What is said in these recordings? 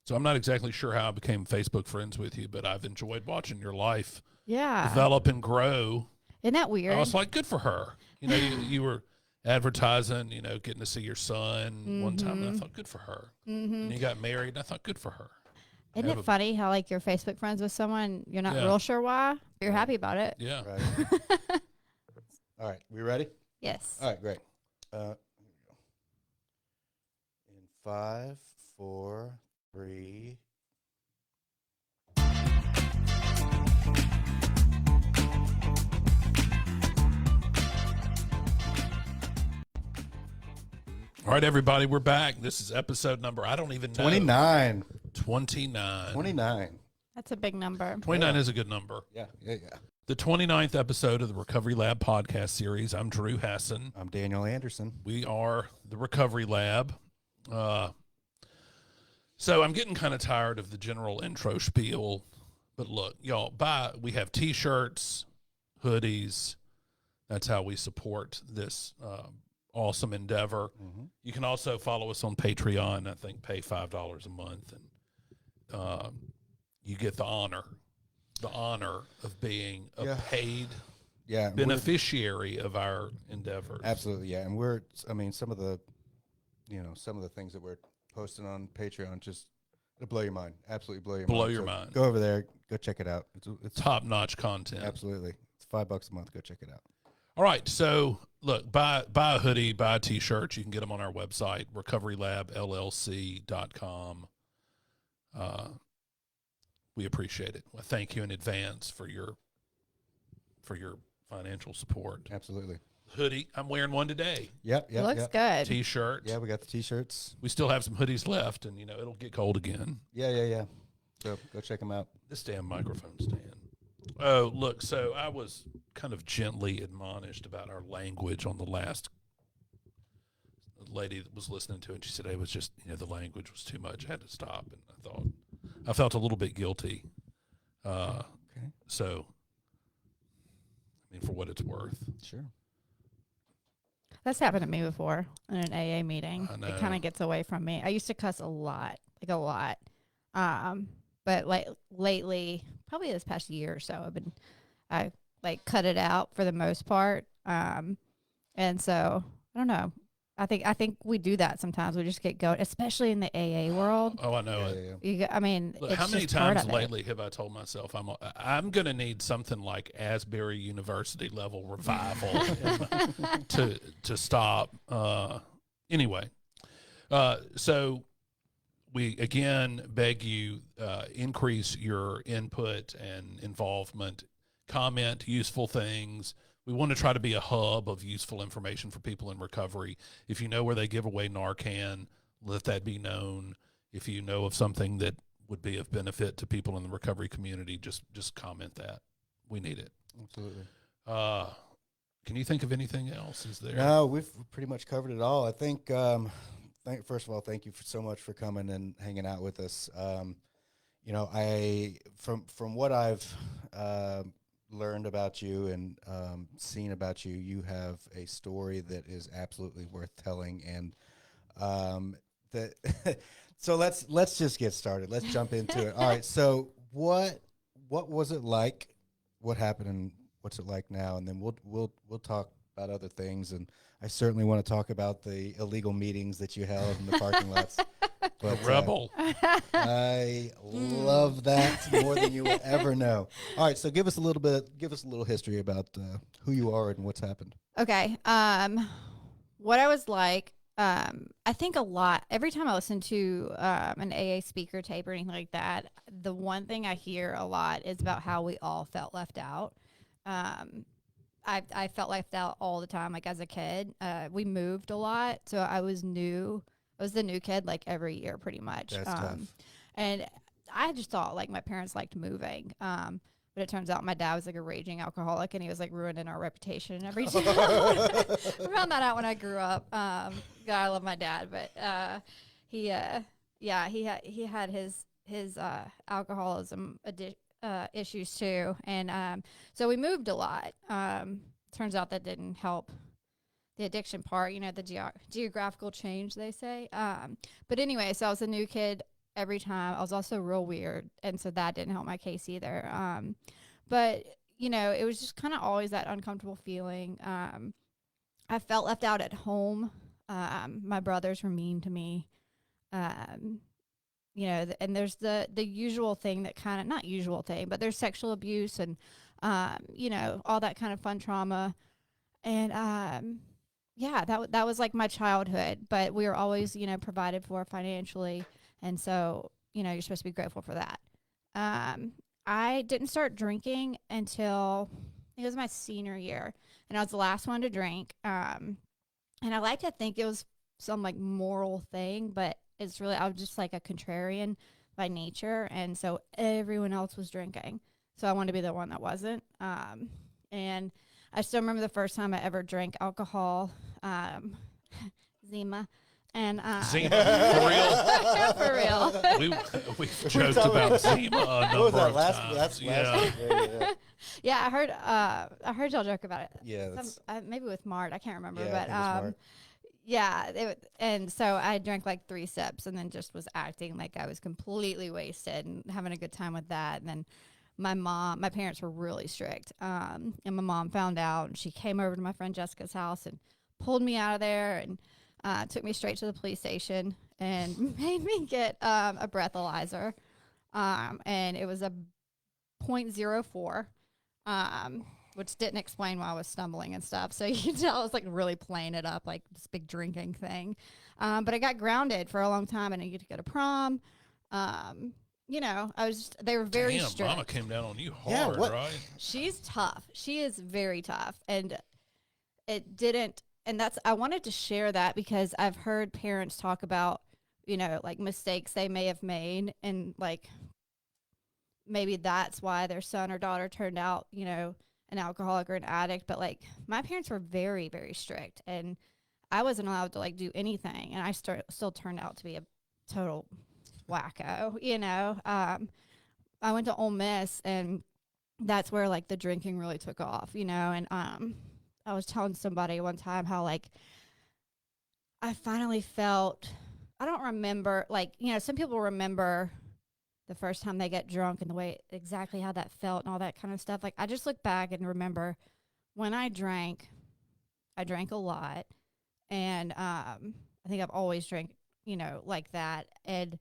So I'm not exactly sure how I became Facebook friends with you, but I've enjoyed watching your life Yeah. develop and grow. Isn't that weird? I was like, good for her. You were advertising, getting to see your son one time, and I thought, good for her. And you got married, and I thought, good for her. Isn't it funny how like you're Facebook friends with someone, you're not real sure why, you're happy about it. Yeah. Right. All right, we ready? Yes. All right, great. Here we go. In 5, 4, 3. All right, everybody, we're back. This is episode number, I don't even know. 29. 29. 29. That's a big number. 29 is a good number. Yeah. The 29th episode of the Recovery Lab podcast series. I'm Drew Hassan. I'm Daniel Anderson. We are the Recovery Lab. So I'm getting kind of tired of the general intro spiel. But look, y'all, we have T-shirts, hoodies. That's how we support this awesome endeavor. Mm-hmm. You can also follow us on Patreon. I think pay $5 a month, and you get the honor of being a paid beneficiary of our endeavors. Absolutely, yeah. And some of the things that we're posting on Patreon just it'll blow your mind. Absolutely blow your mind. Go over there, go check it out. It's top-notch content. Absolutely. It's $5 a month. Go check it out. All right, so look, buy a hoodie, buy a T-shirt. You can get them on our website, recoverylabllc.com. We appreciate it. Well, thank you in advance for your financial support. Absolutely. Hoodie, I'm wearing one today. Yep. It looks good. T-shirt. Yeah, we got the T-shirts. We still have some hoodies left, and it'll get cold again. Yeah. So go check them out. This damn microphone stand. Oh, look, so I was kind of gently admonished about our language on the last lady that was listening to it. She said it was just, the language was too much. I had to stop, and I felt a little bit guilty. Okay. So, for what it's worth. Sure. That's happened to me before in an AA meeting. I know. It kind of gets away from me. I used to cuss a lot. But like lately, probably this past year or so, I cut it out for the most part. And so I don't know. I think we do that sometimes. We just get going, especially in the AA world. Oh, I know it. Yeah. Look, it's how many just part times of it. lately have I told myself I'm going to need something like Asbury University level revival to stop? Anyway, so we again beg you increase your input and involvement. Comment useful things. We want to try to be a hub of useful information for people in recovery. If you know where they give away Narcan, let that be known. If you know of something that would be of benefit to people in the recovery community, just comment that. We need it. Absolutely. Can you think of anything else? Is there? No, we've pretty much covered it all. I think, first of all, thank you so much for coming and hanging out with us. From what I've learned about you and seen about you, you have a story that is absolutely worth telling, and so let's just get started. Let's jump into it. All right. So what was it like? What happened, and what's it like now? And then we'll talk about other things. And I certainly want to talk about the illegal meetings that you held in the parking lots. But, Rebel. I love that more than you will ever know. All right, so give us a little history about who you are and what's happened. Okay. What I was like, I think a lot, every time I listen to an AA speaker tape or anything like that, the one thing I hear a lot is about how we all felt left out. I felt left out all the time, like as a kid. We moved a lot, so I was new. I was the new kid like every year pretty much. That's tough. And I just thought like my parents liked moving. But it turns out my dad was like a raging alcoholic, and he was like ruining our reputation and everything. I found that out when I grew up. God, I love my dad, but he had his alcoholism issues too, and so we moved a lot. Turns out that didn't help the addiction part, the geographical change, they say. But anyway, so I was a new kid every time. I was also real weird, and so that didn't help my case either. But you know, it was just kind of always that uncomfortable feeling. I felt left out at home. My brothers were mean to me. Um, you know, and there's the usual thing that kind of, not usual thing, but there's sexual abuse and you know, all that kind of fun trauma. And yeah, that was like my childhood, but we were always, you know, provided for financially, and so, you know, you're supposed to be grateful for that. I didn't start drinking until I think it was my senior year, and I was the last one to drink. And I like to think it was some like moral thing, but it's really, I was just like a contrarian by nature, and so everyone else was drinking, so I wanted to be the one that wasn't. And I still remember the first time I ever drank alcohol, Zima. And Zima, for real? for real. We've joked about Zima a number What was that of last? times. That's Yeah. last. Yeah. Yeah, I heard y'all joke about it. Yeah, that's, Maybe with Mart, I can't remember, yeah, I but think it's smart. yeah, and so I drank like 3 sips and then just was acting like I was completely wasted and having a good time with that. And then my parents were really strict, and my mom found out, and she came over to my friend Jessica's house and pulled me out of there and took me straight to the police station and made me get a breathalyzer, and it was a .04. Which didn't explain why I was stumbling and stuff. So you can tell I was like really playing it up, like this big drinking thing. But I got grounded for a long time and I didn't get to go to prom. You know, they were very Damn, strict. Mama came down on you Yeah, hard, what- right? She's tough. She is very tough. And it didn't, and I wanted to share that because I've heard parents talk about, you know, like mistakes they may have made and like maybe that's why their son or daughter turned out, you know, an alcoholic or an addict. But like my parents were very, very strict and I wasn't allowed to like do anything. And I still turned out to be a total wacko, you know. I went to Ole Miss and that's where like the drinking really took off, you know. And I was telling somebody one time how like I finally felt, I don't remember, like, you know, some people remember the first time they get drunk and the way exactly how that felt and all that kind of stuff. Like I just look back and remember when I drank a lot, and I think I've always drank, you know, like that. And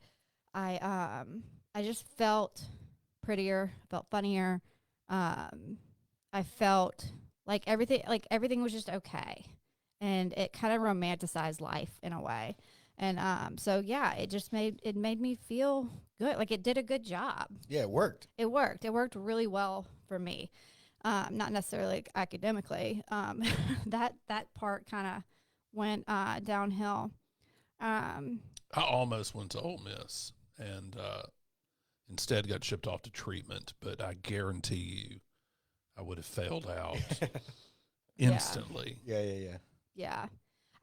I just felt prettier, felt funnier. I felt like everything was just okay, and it kind of romanticized life in a way. And so yeah, it made me feel good. Like it did a good job. Yeah, it worked. It worked. It worked really well for me. Not necessarily like academically. That part kind of went downhill. I almost went to Ole Miss and instead got shipped off to treatment, but I guarantee you I would have failed out instantly. Yeah. Yeah.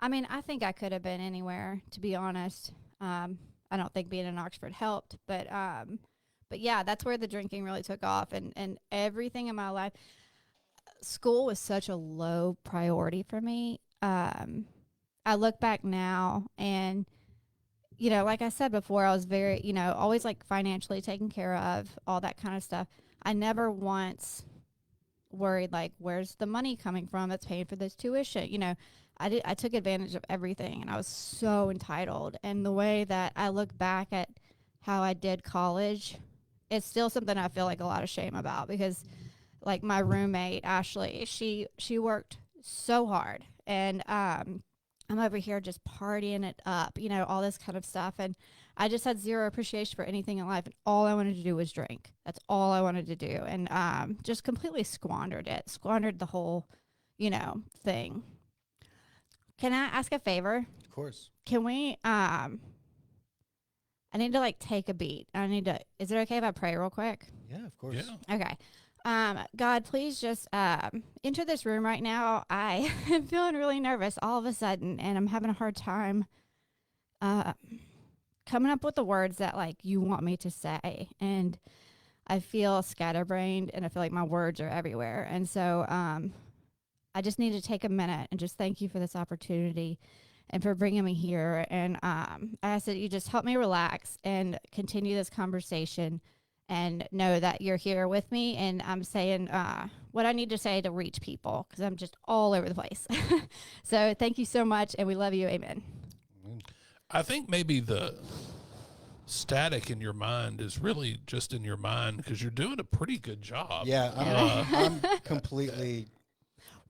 I mean, I think I could have been anywhere, to be honest. I don't think being in Oxford helped, but yeah, that's where the drinking really took off, and everything in my life. School was such a low priority for me. I look back now, and you know, like I said before, I was very, you know, always like financially taken care of, all that kind of stuff. I never once worried like, where's the money coming from that's paying for this tuition, you know. I took advantage of everything, and I was so entitled. And the way that I look back at how I did college, it's still something I feel like a lot of shame about, because like my roommate, Ashley, she worked so hard, and I'm over here just partying it up, you know, all this kind of stuff. And I just had zero appreciation for anything in life. And all I wanted to do was drink. That's all I wanted to do. And just completely squandered the whole, you know, thing. Can I ask a favor? Of course. Can we, I need to like take a beat. Is it okay if I pray real quick? Yeah, of course. Yeah. Okay. God, please just enter this room right now. I am feeling really nervous all of a sudden, and I'm having a hard time coming up with the words that like you want me to say. And I feel scatterbrained, and I feel like my words are everywhere. And so I just need to take a minute and just thank you for this opportunity. and for bringing me here. And I ask that you just help me relax and continue this conversation and know that you're here with me. And I'm saying what I need to say to reach people because I'm just all over the place. So thank you so much. And we love you. Amen. I think maybe the static in your mind is really just in your mind because you're doing a pretty good job. Yeah, I'm completely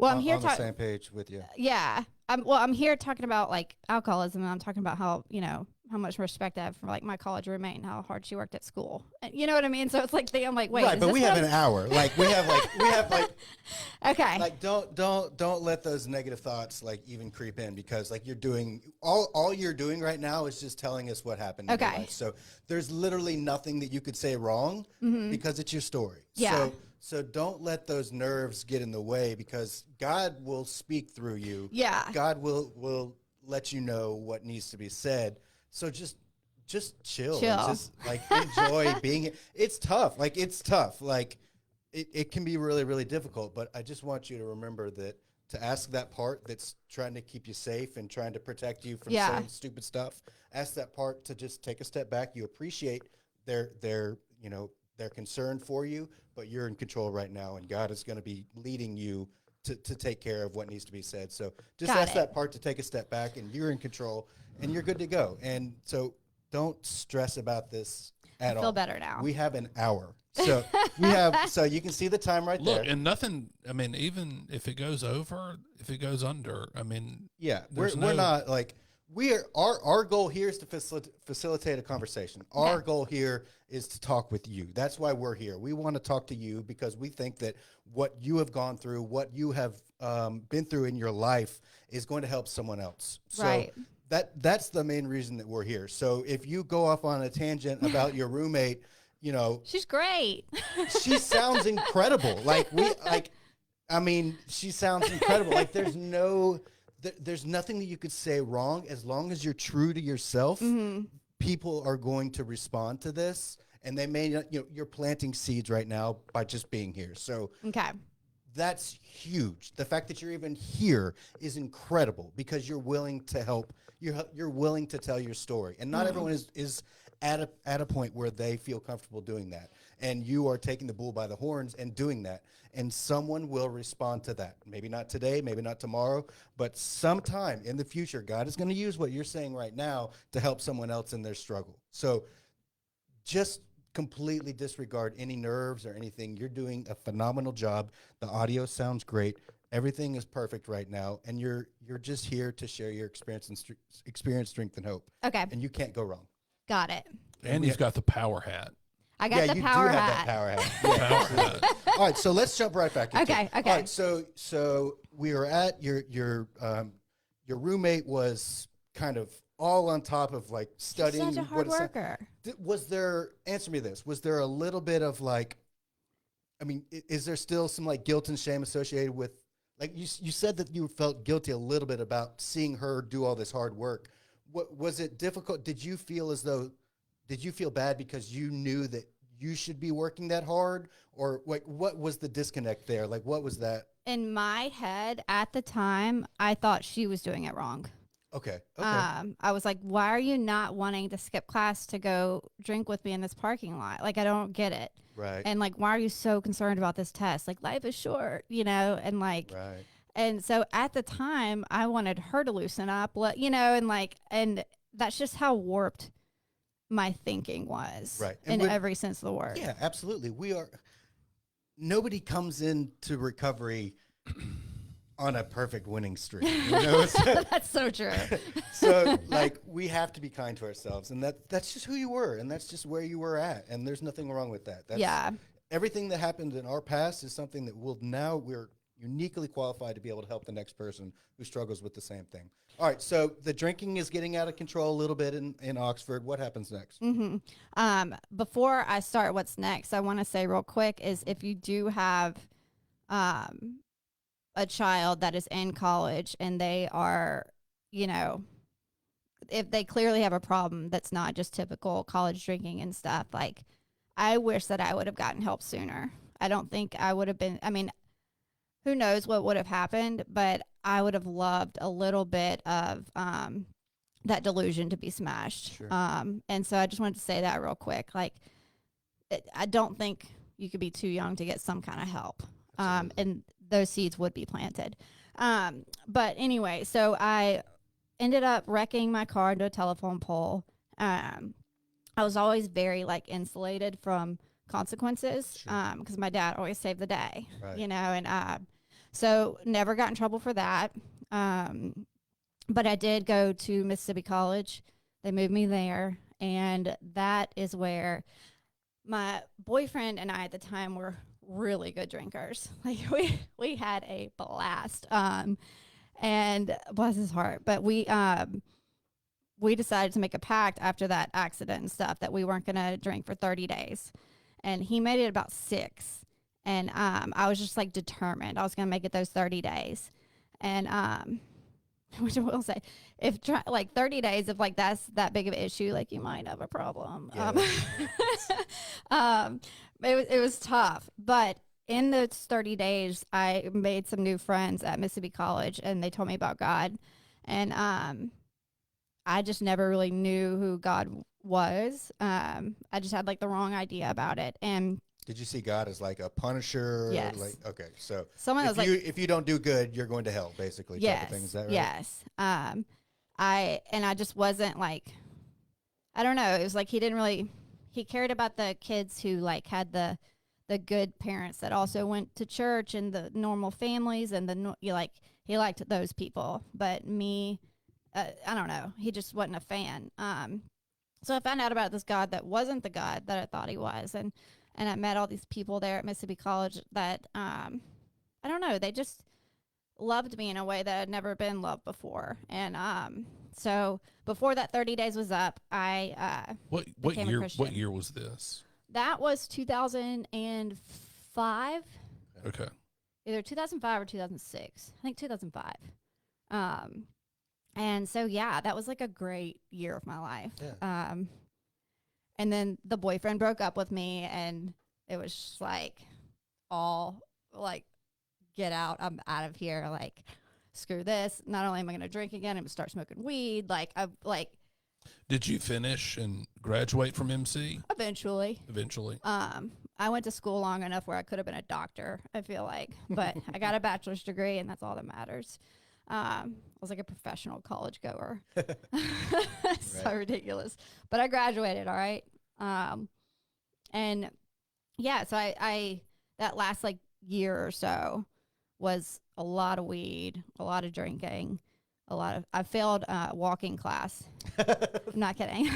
Well, I'm here on the same page with you. Yeah. I'm here talking about like alcoholism, and I'm talking about how, how much respect I have for like my college roommate and how hard she worked at school. You know what I mean? So it's like I'm like, wait, right, but we have an hour. Like we have okay. Like don't let those negative thoughts like even creep in because like you're doing all you're doing right now is just telling us what happened in your life. So there's literally nothing that you could say wrong because it's your story. Yeah. So don't let those nerves get in the way because God will speak through you. Yeah. God will let you know what needs to be said. So just chill. And just like enjoy being. It's tough. Like it's tough. Like it can be really, really difficult. But I just want you to remember that to ask that part that's trying to keep you safe and trying to protect you from saying stupid stuff. Ask that part to just take a step back. You appreciate their concern for you, but you're in control right now, and God is going to be leading you to take care of what needs to be said. So just ask that part to take a step back, and you're in control, and you're good to go. And so don't stress about this at all. I feel better now. We have an hour. So so you can see the time right there. Look, and nothing, I mean, even if it goes over, if it goes under, I mean, yeah, we're not like, our goal here is to facilitate a conversation. Our goal here is to talk with you. That's why we're here. We want to talk to you because we think that what you have gone through, what you have been through in your life is going to help someone else. So that's the main reason that we're here. So if you go off on a tangent about your roommate, she's great. She sounds incredible. She sounds incredible. Like there's nothing that you could say wrong as long as you're true to yourself. People are going to respond to this, and they may not, you're planting seeds right now by just being here. So that's huge. The fact that you're even here is incredible because you're willing to help. You're willing to tell your story, and not everyone is at a point where they feel comfortable doing that. And you are taking the bull by the horns and doing that. And someone will respond to that. Maybe not today, maybe not tomorrow, but sometime in the future, God is going to use what you're saying right now to help someone else in their struggle. So just completely disregard any nerves or anything. You're doing a phenomenal job. The audio sounds great. Everything is perfect right now. And you're just here to share your experience, strength, and hope. Okay. And you can't go wrong. Got it. And he's got the power hat. I got the power hat. Have that power hat. Yeah. Power hat. All right, so let's jump right back into it. Okay. All right, so we were at your roommate was kind of all on top of like studying. She's such a hard worker. Answer me this, was there a little bit of like, I mean, is there still some like guilt and shame associated with, like you said that you felt guilty a little bit about seeing her do all this hard work. What was it difficult? Did you feel bad because you knew that you should be working that hard? Or like, what was the disconnect there? Like, what was that? In my head at the time, I thought she was doing it wrong. Okay. I was like, why are you not wanting to skip class to go drink with me in this parking lot? Like, I don't get it. Right. And like, why are you so concerned about this test? Like, life is short, and like, right. And so at the time I wanted her to loosen up, and that's just how warped my thinking was. Right. In every sense of the word. Yeah, absolutely. Nobody comes into recovery on a perfect winning streak. That's so true. So like we have to be kind to ourselves, and that's just who you were, and that's just where you were at, and there's nothing wrong with that. Everything that happened in our past is something that we're uniquely qualified to be able to help the next person who struggles with the same thing. All right, so the drinking is getting out of control a little bit in Oxford. What happens next? Before I start what's next, I want to say real quick is if you do have a child that is in college and they are, if they clearly have a problem that's not just typical college drinking and stuff, like I wish that I would have gotten help sooner. I don't think I would have been, who knows what would have happened, but I would have loved a little bit of that delusion to be smashed. Sure. And so I just wanted to say that real quick. Like, I don't think you could be too young to get some kind of help. And those seeds would be planted. But anyway, so I ended up wrecking my car into a telephone pole. I was always very like insulated from consequences because my dad always saved the day, Right. you know, and so never got in trouble for that. But I did go to Mississippi College. They moved me there, and that is where my boyfriend and I at the time were really good drinkers. Like we had a blast. And bless his heart, but we decided to make a pact after that accident and stuff that we weren't going to drink for 30 days. And he made it about 6. And I was just like determined I was going to make it those 30 days. And which I will say, if like 30 days, if like that's that big of an issue, like you might have a problem. Yeah. It was tough, but in those 30 days, I made some new friends at Mississippi College, and they told me about God. And I just never really knew who God was. I just had like the wrong idea about it. And Did you see God as like a punisher? Yes. Like, okay, so someone if was like, if you don't do good, you're going to hell, basically. Type yes, of thing. Is that right? yes. I just wasn't like, I don't know. It was like he cared about the kids who like had the good parents that also went to church and the normal families and he liked those people. But me, I don't know. He just wasn't a fan. So I found out about this God that wasn't the God that I thought he was. And I met all these people there at Mississippi College that, I don't know, they just loved me in a way that I'd never been loved before. And so before that 30 days was up, I What became a year? Christian. What year was this? That was 2005. Okay. Either 2005 or 2006. I think 2005. And so, yeah, that was like a great year of my life. Yeah. And then the boyfriend broke up with me, and it was just like all like, get out. I'm out of here. Like, screw this. Not only am I going to drink again, I'm going to start smoking weed. Did you finish and graduate from MC Eventually. I went to school long enough where I could have been a doctor, I feel like, but I got a bachelor's degree, and that's all that matters. I was like a professional college goer. So ridiculous. But I graduated, all right? And yeah, so I that last like year or so was a lot of weed, a lot of drinking, I failed walking class. I'm not kidding.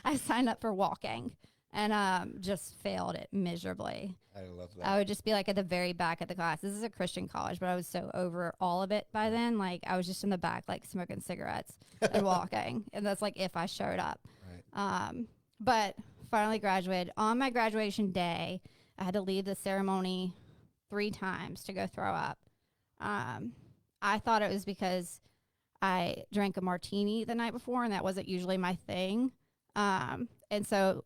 I signed up for walking and just failed it miserably. I love that. I would just be like at the very back of the class. This is a Christian college, but I was so over all of it by then. Like I was just in the back, like smoking cigarettes and walking. And that's like if I showed up. Right. But finally graduated. On my graduation day, I had to leave the ceremony 3 times to go throw up. I thought it was because I drank a martini the night before, and that wasn't usually my thing. And so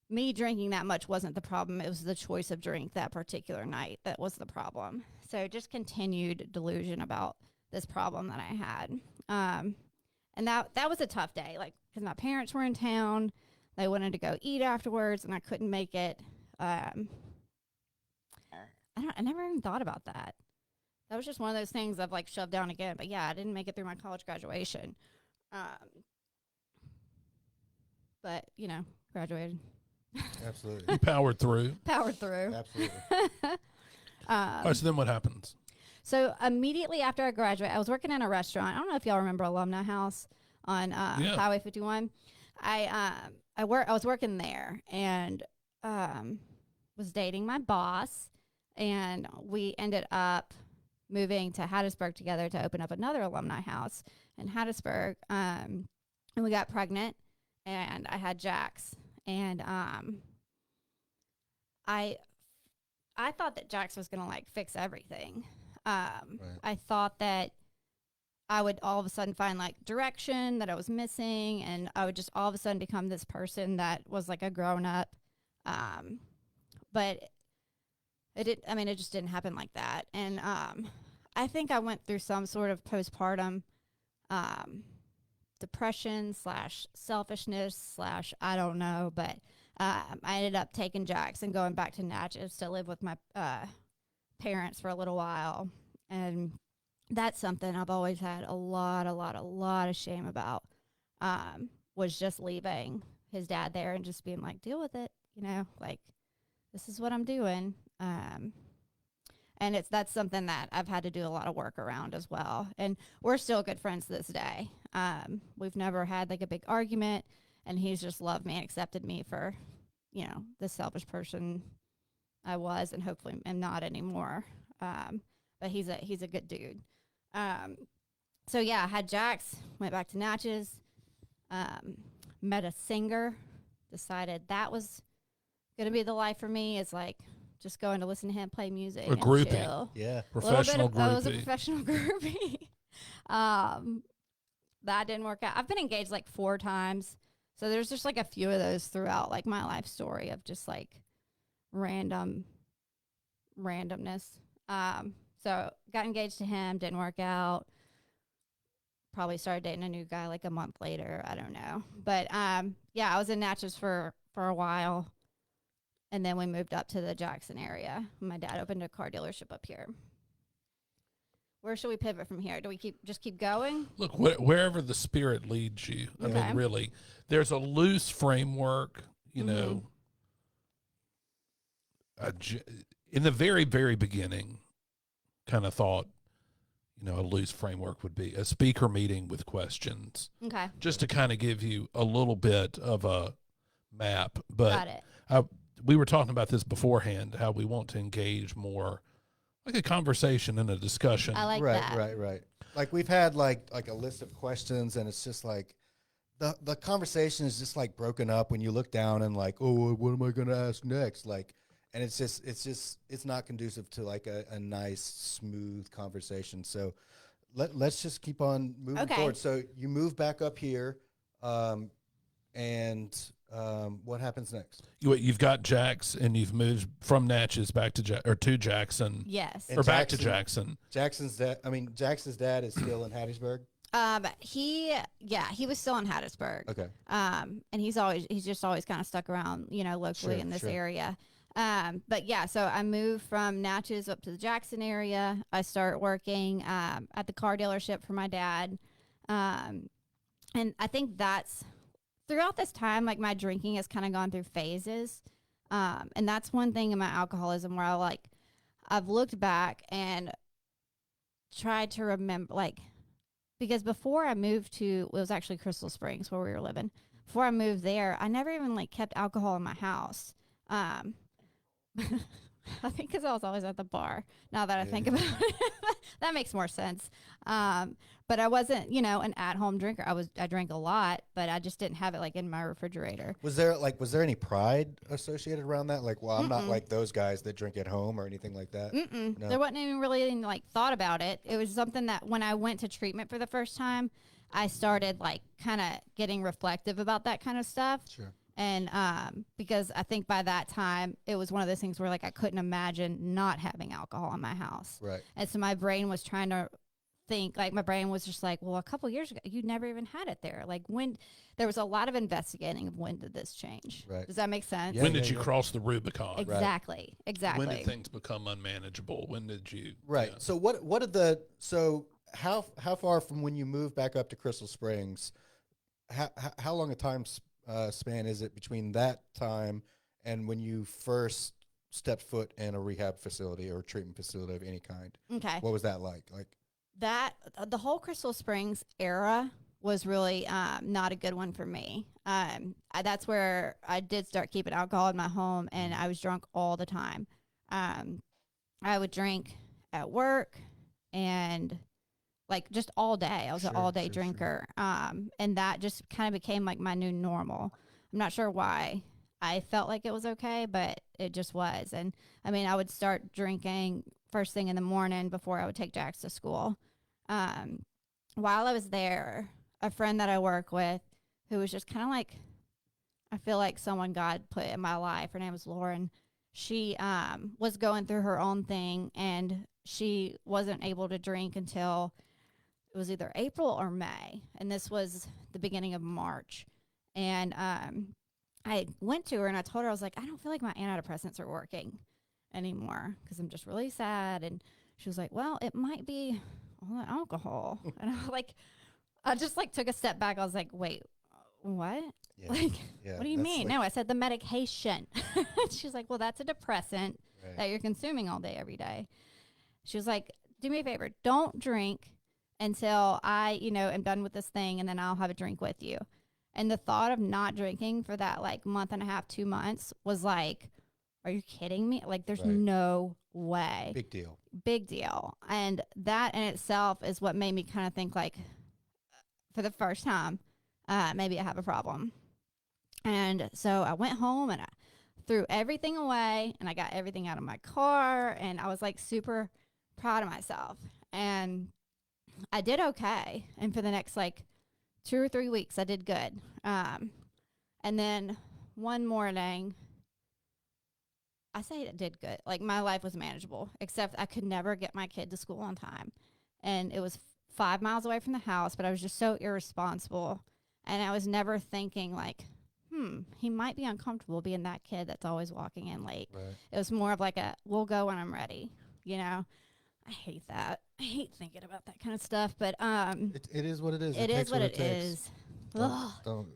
me drinking that much wasn't the problem. It was the choice of drink that particular night that was the problem. So just continued delusion about this problem that I had. And that was a tough day, like, because my parents were in town. They wanted to go eat afterwards, and I couldn't make it. I never even thought about that. That was just one of those things I've like shoved down again. But yeah, I didn't make it through my college graduation. But graduated. Absolutely. You powered through. Powered through. Absolutely. All right, so then what happens? So immediately after I graduated, I was working in a restaurant. I don't know if y'all remember Alumni House on Highway 51. I was working there and was dating my boss, and we ended up moving to Hattiesburg together to open up another Alumni House in Hattiesburg. And we got pregnant, and I had Jax. And I thought that Jax was gonna like fix everything. Right. I thought that I would all of a sudden find like direction that I was missing, and I would just all of a sudden become this person that was like a grown up. But it just didn't happen like that. And I think I went through some sort of postpartum depression / selfishness / I don't know, but I ended up taking Jax and going back to Natchez to live with my parents for a little while, and that's something I've always had a lot of shame about. Was just leaving his dad there and just being like, deal with it, like this is what I'm doing. And that's something that I've had to do a lot of work around as well. And we're still good friends to this day. We've never had like a big argument, and he's just loved me and accepted me for, the selfish person I was, and hopefully am not anymore. But he's a good dude. So yeah, I had Jax, went back to Natchez, met a singer, decided that was going to be the life for me. It's like, just going to listen to him play music. A groupie. Chill. Yeah. Professional groupie. I was a professional groupie. That didn't work out. I've been engaged like 4 times. So there's just like a few of those throughout like my life story of just like randomness. So got engaged to him, didn't work out. Probably started dating a new guy like a month later. I don't know. But yeah, I was in Natchez for a while. And then we moved up to the Jackson area. My dad opened a car dealership up here. Where should we pivot from here? Do we just keep going? Look, wherever the spirit leads you. I Okay. mean, really, there's a loose framework, in the very, very beginning, kind of thought, a loose framework would be a speaker meeting with questions. Okay. Just to kind of give you a little bit of a map. But Got it. we were talking about this beforehand, how we want to engage more like a conversation and a discussion. I like right, that. Right. Like we've had like a list of questions, and it's just like the conversation is just like broken up when you look down and like, oh, what am I going to ask next? Like, and it's not conducive to like a nice, smooth conversation. So let's just keep on moving forward. So you move back up here, and what happens next? You've got Jax, and you've moved from Natchez back to to Jackson. Yes. And Or back to Jackson. Jackson's dad is still in Hattiesburg. He was still in Hattiesburg. Okay. And he's just always kind of stuck around, locally in this area. But yeah, so I moved from Natchez up to the Jackson area. I start working at the car dealership for my dad. And I think that's throughout this time, like my drinking has kind of gone through phases. And that's one thing in my alcoholism where I've looked back and tried to remember, like, because before I moved to, it was actually Crystal Springs where we were living. Before I moved there, I never even kept alcohol in my house. I think because I was always at the bar. Now that I think about it, that makes more sense. But I wasn't, an at-home drinker. I drank a lot, but I just didn't have it in my refrigerator. Was there any pride associated around that? Like, well, I'm not like those guys that drink at home or anything like that. No. There wasn't even really any thought about it. It was something that when I went to treatment for the first time, I started kind of getting reflective about that kind of stuff. Sure. And because I think by that time, it was one of those things where I couldn't imagine not having alcohol in my house. Right. And so my brain was trying to think, my brain was just well, a couple years ago, you never even had it there. When there was a lot of investigating of when did this change. Right. Does that make sense? Yeah, when did you cross the Rubicon? Exactly. Right. Exactly. When did things become unmanageable? When did you? Right. Yeah. So how far from when you moved back up to Crystal Springs, how long a time span is it between that time and when you first stepped foot in a rehab facility or treatment facility of any kind? Okay. What was that like? The whole Crystal Springs era was really not a good one for me. That's where I did start keeping alcohol in my home, and I was drunk all the time. I would drink at work and just all day. I was an all-day drinker. And that just kind of became my new normal. I'm not sure why I felt like it was okay, but it just was. And I would start drinking first thing in the morning before I would take Jax to school. While I was there, a friend that I work with who was just kind of I feel like someone God put in my life. Her name was Lauren. She was going through her own thing, and she wasn't able to drink until it was either April or May. And this was the beginning of March. And I went to her and I told her, I was like, I don't feel like my antidepressants are working anymore because I'm just really sad. And she was like, well, it might be all the alcohol. And I was like, I just like took a step back. I was like, wait, what? Yeah. Like, Yeah, what do you that's mean? like- No, I said the medication. She's like, well, that's a depressant Right. that you're consuming all day, every day. She was like, do me a favor. Don't drink until I, am done with this thing, and then I'll have a drink with you. And the thought of not drinking for that like month and a half, 2 months was like, are you kidding me? Like, there's Right. no way. Big deal. Big deal. And that in itself is what made me kind of think like, for the first time, maybe I have a problem. And so I went home and I threw everything away and I got everything out of my car, and I was like super proud of myself. And I did okay. And for the next like 2 or 3 weeks, I did good. And then one morning, I say it did good. Like, my life was manageable, except I could never get my kid to school on time. And it was 5 miles away from the house, but I was just so irresponsible. And I was never thinking like, he might be uncomfortable being that kid that's always walking in late. Right. It was more of like we'll go when I'm ready, I hate that. I hate thinking about that kind of stuff, but It is what it is. it takes is what it takes. is. Don't, don't,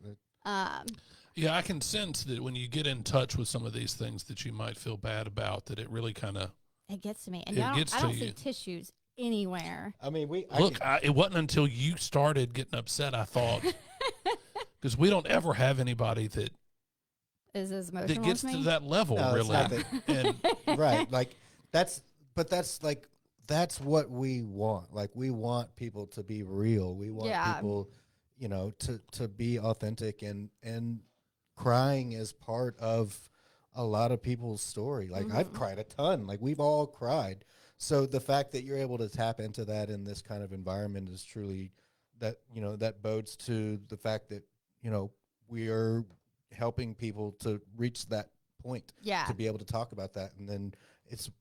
Yeah, I can sense that when you get in touch with some of these things that you might feel bad about, that it really kind of It gets to me. And It I gets don't to see you. tissues anywhere. I mean, it wasn't until you started getting upset, I thought, because we don't ever have anybody that Is as emotional that gets as to me? that level, No, it's really. not that- And right. Like that's what we want. Like, we want people to be real. We want Yeah. people, to be authentic, and crying is part of a lot of people's story. Like, I've cried a ton. Like, we've all cried. So the fact that you're able to tap into that in this kind of environment is truly that bodes to the fact that, we are helping people to reach that point, Yeah. to be able to talk about that. And then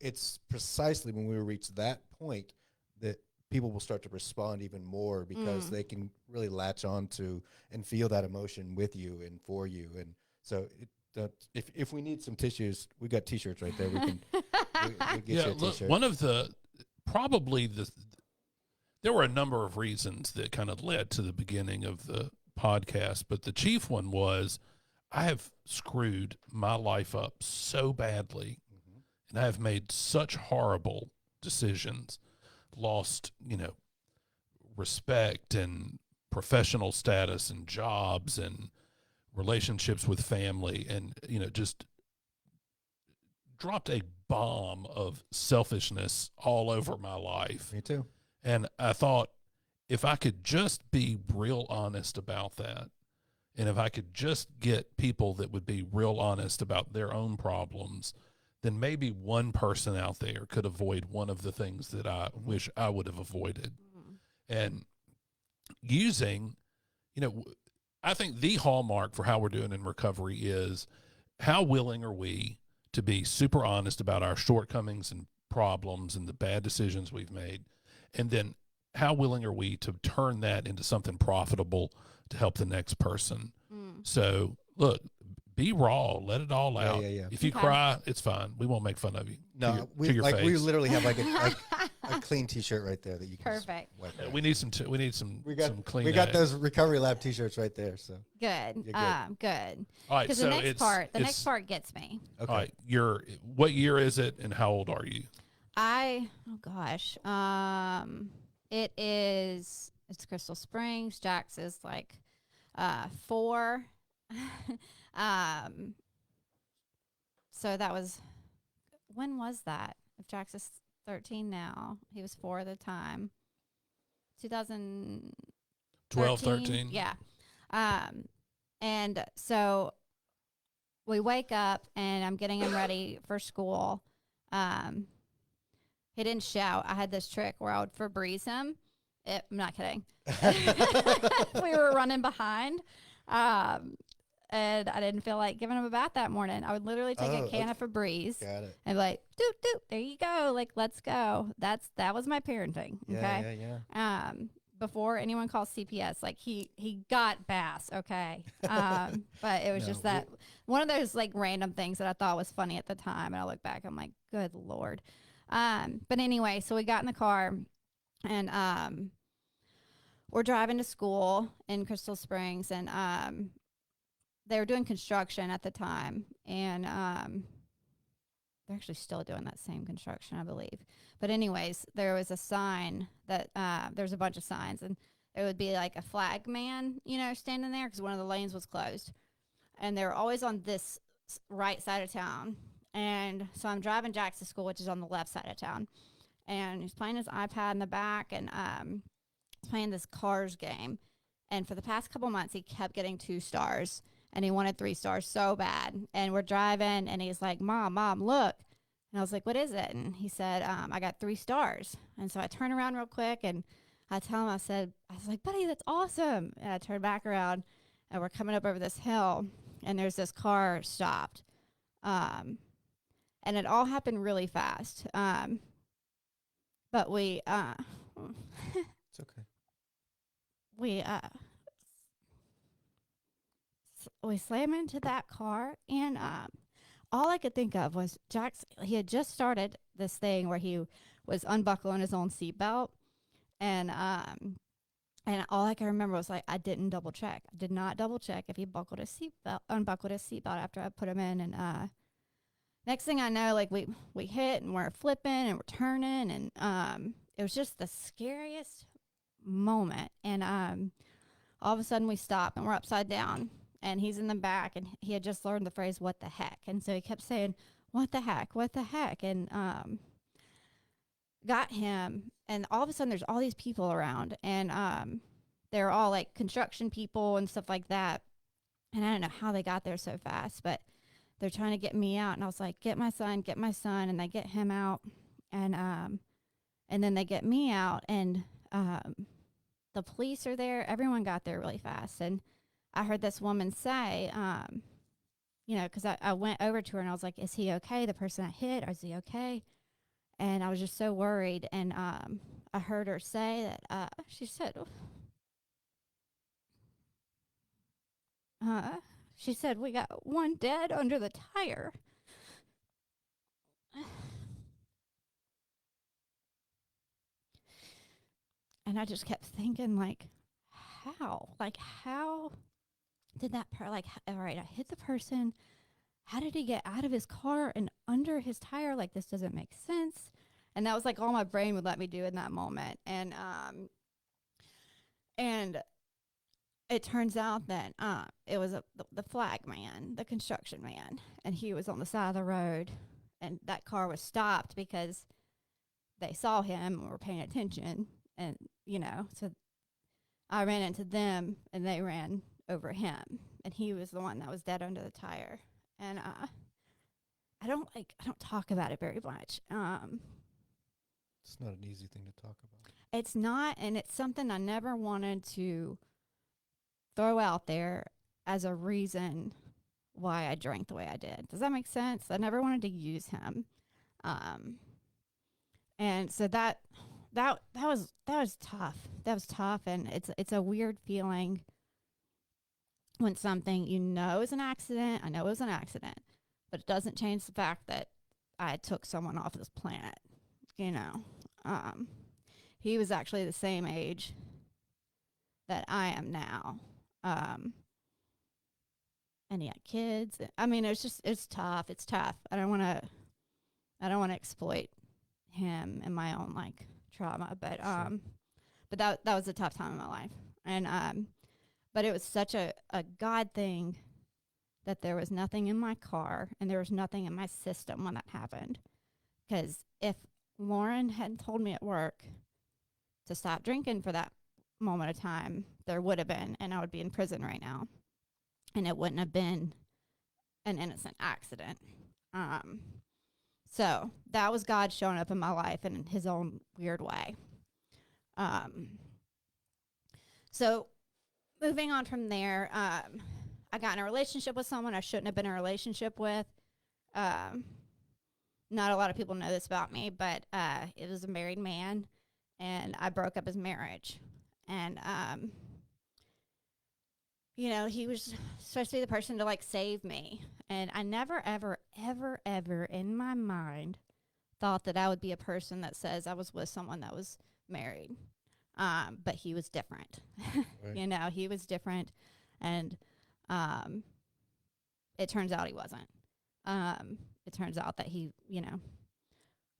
it's precisely when we reach that point that people will start to respond even more, because they can really latch on to and feel that emotion with you and for you. And so if we need some tissues, we got T-shirts right there. We can we get you a look, T-shirt. one of there were a number of reasons that kind of led to the beginning of the podcast, but the chief one was I have screwed my life up so badly, and I have made such horrible decisions, lost, respect and professional status and jobs and relationships with family, and, just dropped a bomb of selfishness all over my life. Me too. And I thought, if I could just be real honest about that, and if I could just get people that would be real honest about their own problems, then maybe one person out there could avoid one of the things that I wish I would have avoided. And using, I think the hallmark for how we're doing in recovery is how willing are we to be super honest about our shortcomings and problems and the bad decisions we've made, and then how willing are we to turn that into something profitable to help the next person. So look, be raw, let it all out. Yeah. If you Okay. cry, it's fine. We won't make fun of you. No, to your we face. literally have like a clean T-shirt right there that you can just Perfect. wipe Yeah, out. we need some We got some clean. we got those Recovery Lab T-shirts right there. So Good. You're good. Good. All right, Because so the next it's- part gets me. okay. All right, what year is it, and how old are you? It's Crystal Springs. Jax is like 4. So that was, when was that? If Jax is 13 now, he was 4 at the time. 2012, 12, 13? Yeah. And so we wake up and I'm getting him ready for school. He didn't shout. I had this trick where I would Febreze him. I'm not kidding. We were running behind. and I didn't feel like giving him a bath that morning. I would literally take a can of Febreze Got it. and be like, doop, doop, there you go. Like, let's go. That was my parenting. Okay. Yeah. Before anyone calls CPS, like he got baths. Okay. But it was just that one of those like random things that I thought was funny at the time. And I look back, I'm like, good Lord. But anyway, so we got in the car and, we're driving to school in Crystal Springs, and they were doing construction at the time, and they're actually still doing that same construction, I believe. But anyways, there was a sign that there's a bunch of signs, and there would be like a flag man, standing there because one of the lanes was closed, and they were always on this right side of town. And so I'm driving Jax to school, which is on the left side of town, and he's playing his iPad in the back, and playing this Cars game. And for the past couple months, he kept getting 2 stars, and he wanted 3 stars so bad. And we're driving, and he's like, Mom, look. And I was like, what is it? And he said, I got 3 stars. And so I turn around real quick, and I tell him, I was like, buddy, that's awesome. And I turn back around, and we're coming up over this hill, and there's this car stopped. And it all happened really fast. But we... It's okay. We slammed into that car, and all I could think of was Jax. He had just started this thing where he was unbuckling his own seatbelt, and all I can remember was like I didn't double check. I did not double check if he unbuckled his seatbelt after I put him in, and next thing I know, like we hit and we're flipping and we're turning, and it was just the scariest moment. And all of a sudden we stop and we're upside down, and he's in the back, and he had just learned the phrase "what the heck," and so he kept saying what the heck, and got him. And all of a sudden there's all these people around, and they're all like construction people and stuff like that, and I don't know how they got there so fast, but they're trying to get me out. And I was like, get my son, and they get him out, and then they get me out, and the police are there. Everyone got there really fast. And I heard this woman say, because I went over to her and I was like, is he okay? The person I hit, is he okay? And I was just so worried. And I heard her say that she said, we got one dead under the tire. And I just kept thinking, like, how? Like, how did that all right, I hit the person. How did he get out of his car and under his tire? Like, this doesn't make sense. And that was like all my brain would let me do in that moment. And it turns out that it was the flag man, the construction man, and he was on the side of the road, and that car was stopped because they saw him and were paying attention. And, so I ran into them, and they ran over him, and he was the one that was dead under the tire. And I don't talk about it very much. It's not an easy thing to talk about. It's not, and it's something I never wanted to throw out there as a reason why I drank the way I did. Does that make sense? I never wanted to use him. And so that was tough. That was tough, and it's a weird feeling when something is an accident. I know it was an accident, but it doesn't change the fact that I took someone off this planet. He was actually the same age that I am now, and he had kids. I mean, it's tough. It's tough. I don't want to exploit him and my own like trauma, but Sure. but that was a tough time in my life. And but it was such a God thing that there was nothing in my car and there was nothing in my system when that happened. Because if Lauren had told me at work to stop drinking for that moment of time, there would have been, and I would be in prison right now, and it wouldn't have been an innocent accident. So that was God showing up in my life in his own weird way. So moving on from there, I got in a relationship with someone I shouldn't have been in a relationship with. Not a lot of people know this about me, but it was a married man, and I broke up his marriage. And, you know, he was supposed to be the person to, like, save me. And I never, ever, ever, ever in my mind thought that I would be a person that says I was with someone that was married. But he was different. Right. You know, he was different. And it turns out he wasn't. It turns out that he, you know,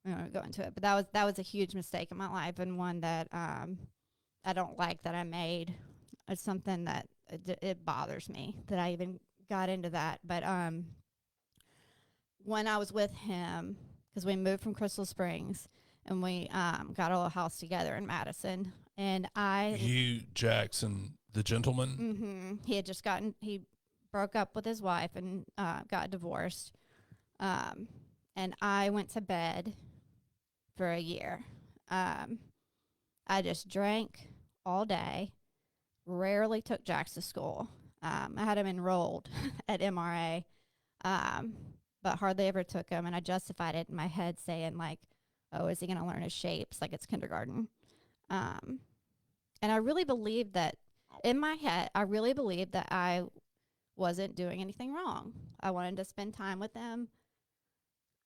I'm not gonna go into it, but that was a huge mistake in my life, and one that I don't like that I made. It's something that it bothers me that I even got into that. But when I was with him, because we moved from Crystal Springs, and we got a little house together in Madison, and You, Jackson, the gentleman. he had just he broke up with his wife and got divorced. And I went to bed for a year. I just drank all day, rarely took Jax to school. I had him enrolled at MRA, but hardly ever took him. And I justified it in my head saying, like, oh, is he going to learn his shapes like it's kindergarten? And I really believed that, in my head, I really believed that I wasn't doing anything wrong. I wanted to spend time with him.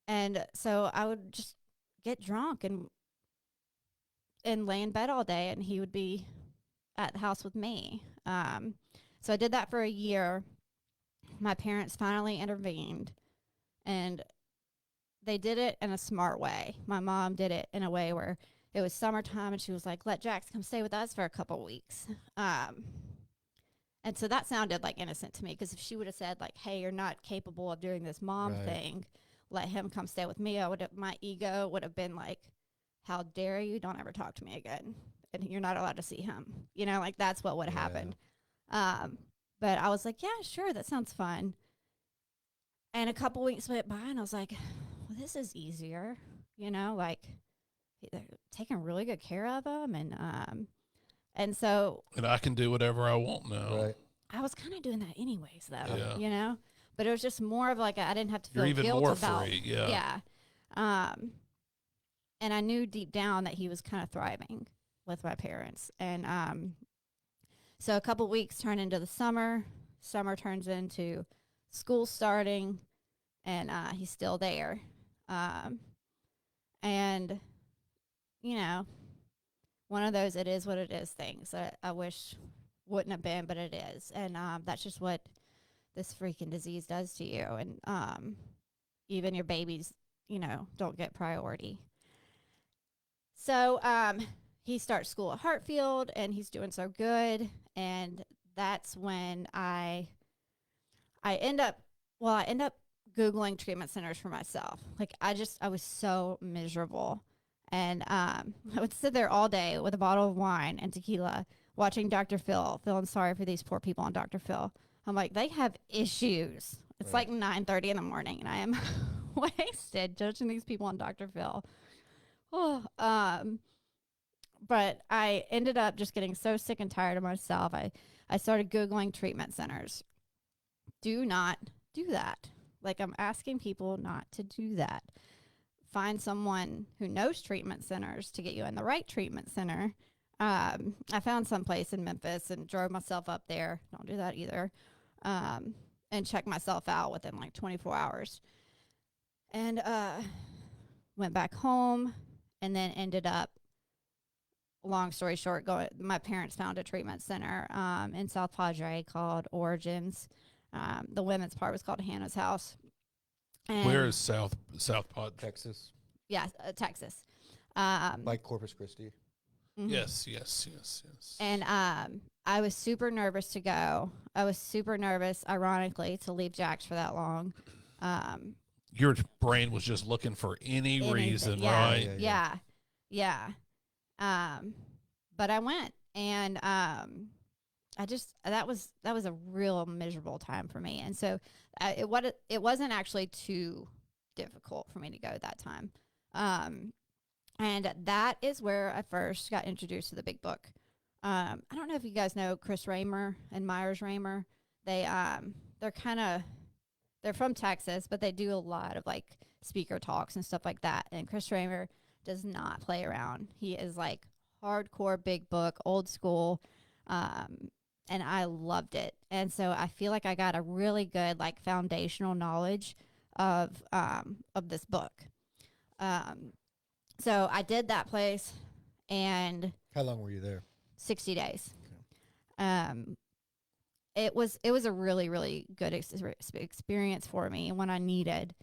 And so I would just get drunk and lay in bed all day, and he would be at the house with me. So I did that for a year. My parents finally intervened, and they did it in a smart way. My mom did it in a way where it was summertime, and she was like, let Jax come stay with us for a couple weeks. And so that sounded like innocent to me, because if she would have said, like, hey, you're not capable of doing this mom thing, let him come stay with me, my ego would have been like, how dare you? Don't ever talk to me again. And you're not allowed to see him. You know, like, that's what would have happened. But I was like, yeah, sure, that sounds fun. And a couple weeks went by, and I was like, well, this is easier. You know, like, they're taking really good care of him. And so. And I can do whatever I want now. Right. I was kind of doing that anyways, though. Yeah. You know? But it was just more of like, I didn't have to feel You're even guilt more about. free. Yeah. Yeah. And I knew deep down that he was kind of thriving with my parents. And so a couple weeks turn into the summer. Summer turns into school starting, and he's still there. And, you know, one of those it is what it is things that I wish wouldn't have been, but it is. And that's just what this freaking disease does to you. And even your babies, you know, don't get priority. So he starts school at Hartfield, and he's doing so good. And that's when I end up Googling treatment centers for myself. Like, I was so miserable. And I would sit there all day with a bottle of wine and tequila, watching Dr. Phil, feeling sorry for these poor people on Dr. Phil. I'm like, they have issues. It's like 9:30 in the morning, and I am wasted judging these people on Dr. Phil. Oh, but I ended up just getting so sick and tired of myself. I started Googling treatment centers. Do not do that. Like, I'm asking people not to do that. Find someone who knows treatment centers to get you in the right treatment center. I found some place in Memphis and drove myself up there. Don't do that either. And checked myself out within like 24 hours. And went back home, and then ended up, long story short, my parents found a treatment center in South Padre called Origins. The women's part was called Hannah's House. And Where is South Pod? Texas. Yeah, Texas. Like Corpus Christi. Mm-hmm. Yes. And I was super nervous to go. I was super nervous, ironically, to leave Jax for that long. Your brain was just looking for any reason, yeah, right? Yeah. But I went, and that was a real miserable time for me. And so it wasn't actually too difficult for me to go at that time. And that is where I first got introduced to the big book. I don't know if you guys know Chris Raymer and Myers Raymer. they're from Texas, but they do a lot of like speaker talks and stuff like that. And Chris Raymer does not play around. He is like hardcore big book, old school. And I loved it. And so I feel like I got a really good like foundational knowledge of this book. So I did that place, and How long were you there? 60 days. It was a really, really good experience for me and what I needed.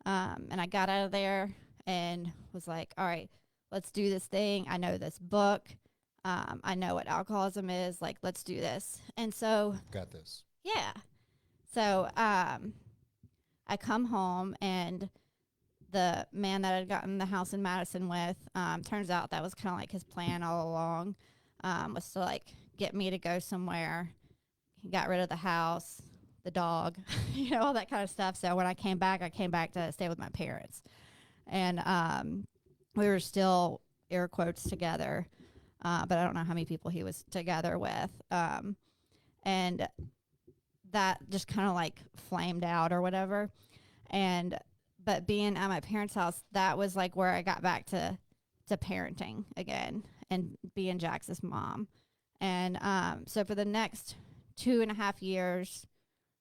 And I got out of there and was like, all right, let's do this thing. I know this book. I know what alcoholism is. Like, let's do this. And so, Got this. yeah. So I come home, and the man that I'd gotten the house in Madison with, turns out that was kind of like his plan all along, was to like get me to go somewhere. He got rid of the house, the dog, all that kind of stuff. So when I came back to stay with my parents. And we were still, air quotes, together. But I don't know how many people he was together with. And that just kind of like flamed out or whatever. But being at my parents' house, that was like where I got back to parenting again and being Jax's mom. And so for the next 2.5 years,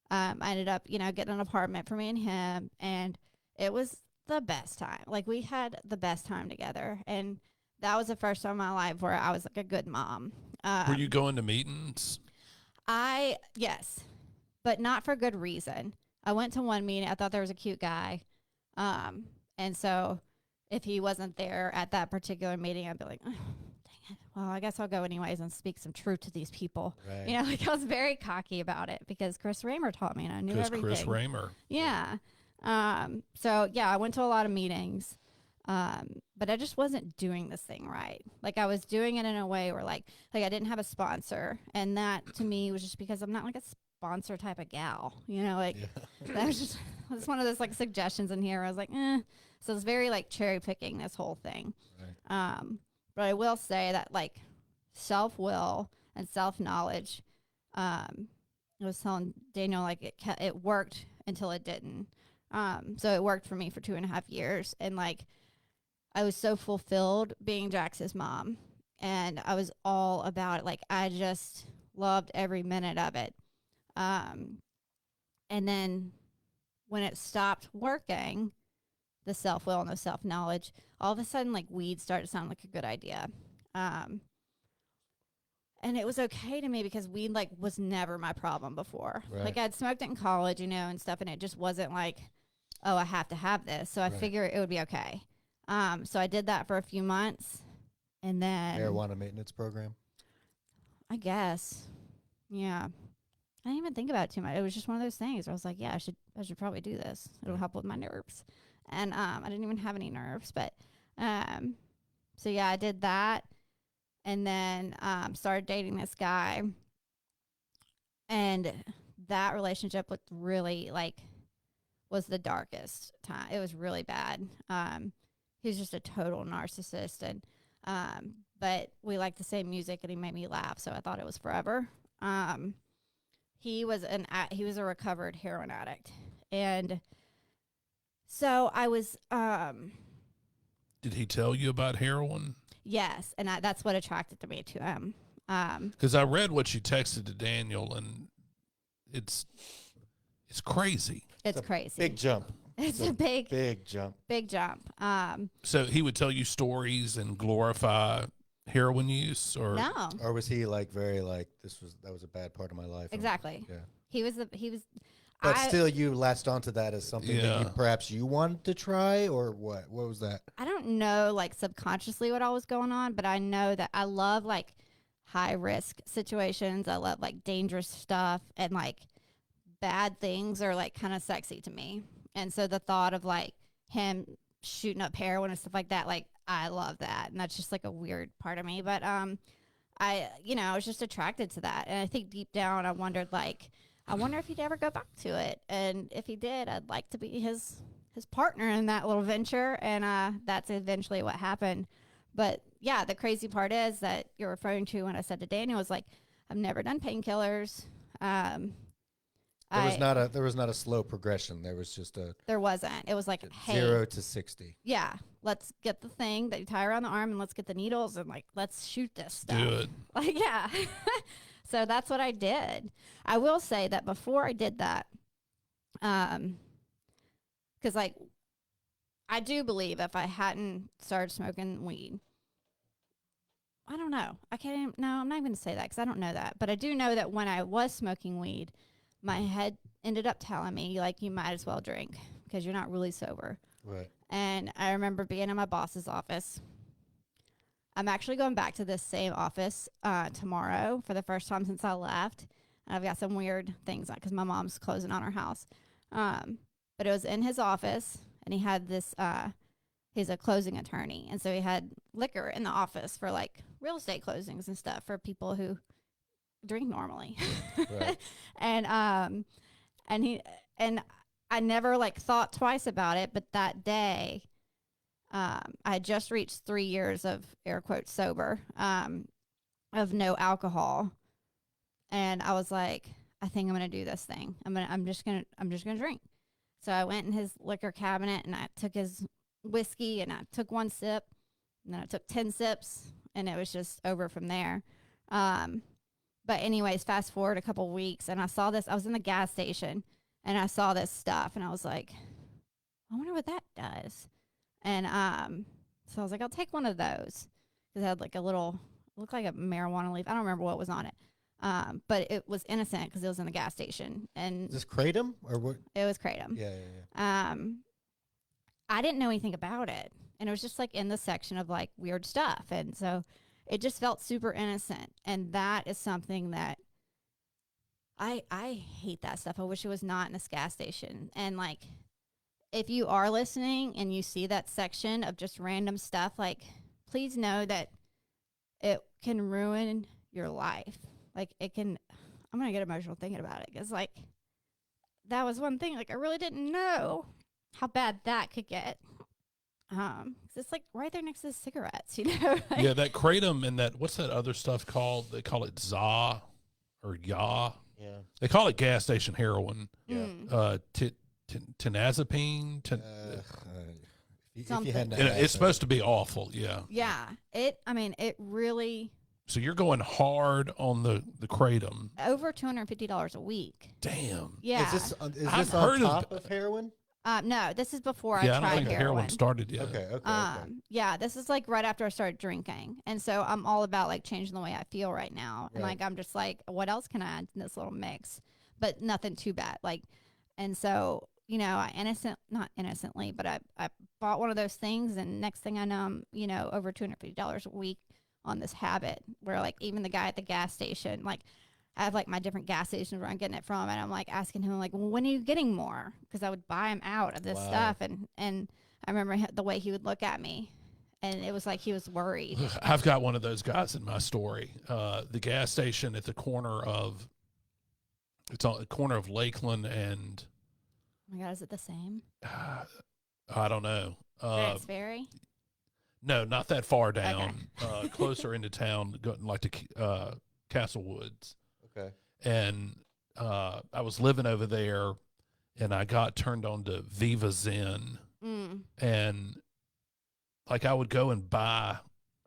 I ended up, getting an apartment for me and him. And it was the best time. Like, we had the best time together. And that was the first time in my life where I was like a good mom. Were you going to meetings? Yes, but not for good reason. I went to one meeting. I thought there was a cute guy. And so if he wasn't there at that particular meeting, I'd be like, oh, dang it. Well, I guess I'll go anyways and speak some truth to these people. Right. Like, I was very cocky about it because Chris Raymer taught me and I knew everything. Chris Raymer. Yeah. So yeah, I went to a lot of meetings. But I just wasn't doing this thing right. Like, I was doing it in a way where like I didn't have a sponsor. And that to me was just because I'm not like a sponsor type of gal, that was one of those like suggestions in here. I was like, So it's very like cherry picking this whole thing. Right. But I will say that like self-will and self-knowledge, I was telling Daniel, like it worked until it didn't. So it worked for me for 2.5 years. And like, I was so fulfilled being Jax's mom, and I was all about it. Like, I just loved every minute of it. And then when it stopped working, the self-will and the self-knowledge, all of a sudden, like, weed started to sound like a good idea. And it was okay to me because weed, like, was never my problem before. Right. Like, I'd smoked it in college, and stuff, and it just wasn't like, oh, I have to have this. So I figured it would be okay. So I did that for a few months, and then Marijuana maintenance program. I guess, yeah. I didn't even think about it too much. It was just one of those things where I was like, yeah, I should probably do this. It'll help with my nerves. And I didn't even have any nerves, but so yeah, I did that, and then started dating this guy, and that relationship was the darkest time. It was really bad. He was just a total narcissist, and but we liked the same music, and he made me laugh, so I thought it was forever. He was a recovered heroin addict, and so I was. Did he tell you about heroin? Yes, and that's what attracted me to him. Because I read what you texted to Daniel, and it's crazy. It's crazy. Big jump. It's a big jump. Big jump. So he would tell you stories and glorify heroin use, or No. Or was he like very like that was a bad part of my life? Exactly. Yeah. He was. But still, you latched onto that as something Yeah. that perhaps you wanted to try, or what? What was that? I don't know, like, subconsciously what all was going on, but I know that I love, like, high risk situations. I love, like, dangerous stuff, and, like, bad things are, like, kind of sexy to me. And so the thought of, like, him shooting up heroin and stuff like that, like, I love that. And that's just, like, a weird part of me. But I was just attracted to that. And I think deep down I wondered, like, I wonder if he'd ever go back to it. And if he did, I'd like to be his partner in that little venture. And that's eventually what happened. But yeah, the crazy part is that you're referring to when I said to Daniel was like, I've never done painkillers. There was not a slow progression. There was just a There wasn't. It was like, hey, 0 to 60. yeah, let's get the thing that you tie around the arm and let's get the needles and like, let's shoot this stuff. Do it. Like, yeah. So that's what I did. I will say that before I did that, because like, I do believe if I hadn't started smoking weed, I don't know. No, I'm not even going to say that because I don't know that. But I do know that when I was smoking weed, my head ended up telling me, like, you might as well drink because you're not really sober. Right. And I remember being in my boss's office. I'm actually going back to this same office tomorrow for the first time since I left. And I've got some weird things because my mom's closing on her house. But it was in his office, and he had this, he's a closing attorney. And so he had liquor in the office for, like, real estate closings and stuff for people who drink normally. Right. And I never like thought twice about it, but that day I had just reached 3 years of air quotes sober, of no alcohol. And I was like, I think I'm going to do this thing. I'm just going to drink. So I went in his liquor cabinet and I took his whiskey and I took 1 sip, and then I took 10 sips, and it was just over from there. But anyways, fast forward a couple weeks, and I saw this. I was in the gas station, and I saw this stuff, and I was like, I wonder what that does. And so I was like, I'll take one of those, because it had like a little, looked like a marijuana leaf. I don't remember what was on it, but it was innocent because it was in the gas station. And Is this kratom or what? it was kratom. Yeah. I didn't know anything about it, and it was just like in the section of like weird stuff, and so it just felt super innocent. And that is something that I hate that stuff. I wish it was not in this gas station. And like, if you are listening and you see that section of just random stuff, like, please know that it can ruin your life. Like, it can, I'm going to get emotional thinking about it, because like, that was one thing, like, I really didn't know how bad that could get. 'Cause it's like right there next to the cigarettes, you know? Like, Yeah, that kratom and that, what's that other stuff called? They call it za or ya. Yeah. They call it gas station heroin. Yeah. Tenazepine. If you Something. hadn't And had it's that- supposed to be awful. Yeah. Yeah. It really, So you're going hard on the kratom. over $250 a week. Damn. Yeah. Is I've this heard on of- top of heroin? No, this is before Yeah, I I don't tried think the heroin started yet. Okay. Yeah, this is like right after I started drinking. And so I'm all about like changing the way I feel right now. And Right. like, I'm just like, what else can I add in this little mix? But nothing too bad. Like, and so, you know, not innocently, but I bought one of those things, and next thing I know, I'm, you know, over $250 a week on this habit where like even the guy at the gas station, like, I have like my different gas stations where I'm getting it from, and I'm like asking him like, well, when are you getting more? Because I would buy him out of this Wow. stuff, and I remember the way he would look at me, and it was like he was worried. I've got one of those guys in my story. The gas station at the corner of, it's on the corner of Lakeland and, Oh my God, is it the same? I don't know. Grants Ferry? No, not that far down. Closer into town, going like to Castle Woods. Okay. And I was living over there, and I got turned on to Viva Zen, and like I would go and buy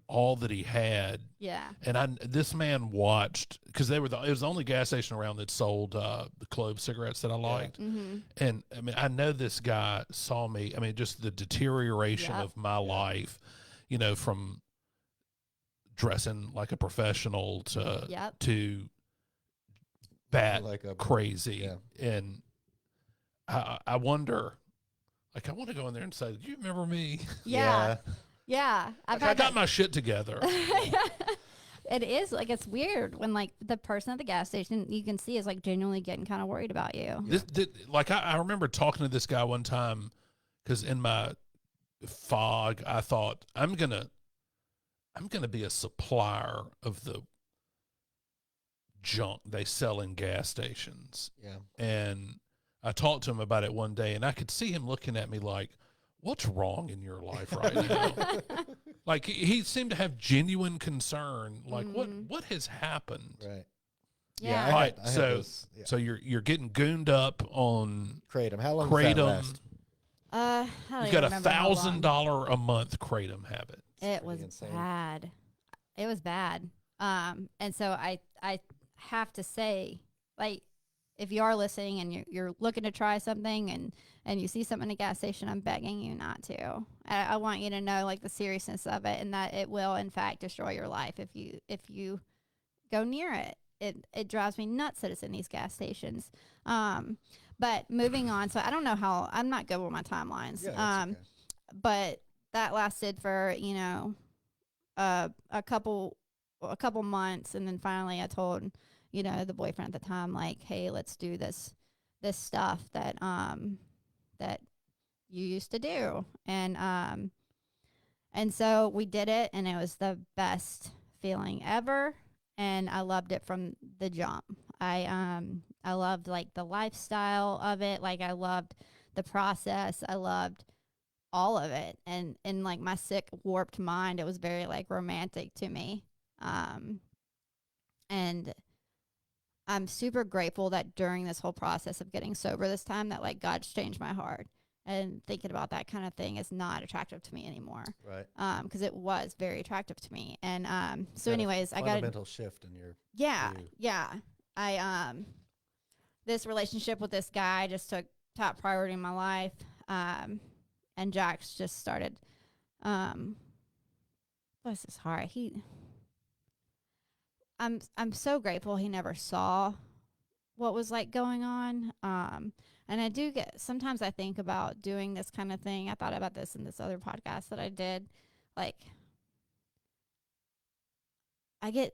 all that he had. Yeah. And this man watched, because it was the only gas station around that sold the Clove cigarettes that I liked. Mm-hmm. And I mean, I know this guy saw me. I mean, just the deterioration Yep. of my life, you know, from dressing like a professional to Yep. to bat Like a crazy. yeah. And I wonder, like, I want to go in there and say, do you remember me? Yeah. Yeah. Like, I got my shit together. It is like, it's weird when like the person at the gas station you can see is like genuinely getting kind of worried about you. Like, I remember talking to this guy one time, because in my fog, I thought, I'm gonna be a supplier of the junk they sell in gas stations. Yeah. And I talked to him about it one day, and I could see him looking at me like, what's wrong in your life right now? Like, he seemed to have genuine concern. Like, what has happened? Right. Yeah. I All had- right, I had so those, yeah. so you're getting gooned up on Kratom. How long does that Kratom. last? I don't You even got remember how long. $1,000 a month Kratom habit. It pretty was insane. bad. It was bad. And so I have to say, like, if you are listening and you're looking to try something and you see something in a gas station, I'm begging you not to. I want you to know, like, the seriousness of it, and that it will in fact destroy your life if you go near it. It drives me nuts that it's in these gas stations. But moving on, so I don't know how, I'm not good with my timelines. Yeah, that's okay. But that lasted for, a couple months, and then finally I told, the boyfriend at the time, like, hey, let's do this stuff that that you used to do. And so we did it, and it was the best feeling ever, and I loved it from the jump. I loved, like, the lifestyle of it. Like, I loved the process. I loved all of it. And in, like, my sick, warped mind, it was very, like, romantic to me. And I'm super grateful that during this whole process of getting sober this time, that, like, God's changed my heart. And thinking about that kind of thing is not attractive to me anymore. Right. Because it was very attractive to me. And so Got a anyways, I got fundamental shift in your yeah, view. yeah. I this relationship with this guy just took top priority in my life. And Jax just started bless his heart. I'm so grateful he never saw what was, like, going on. And I do sometimes I think about doing this kind of thing. I thought about this in this other podcast that I did. Like, I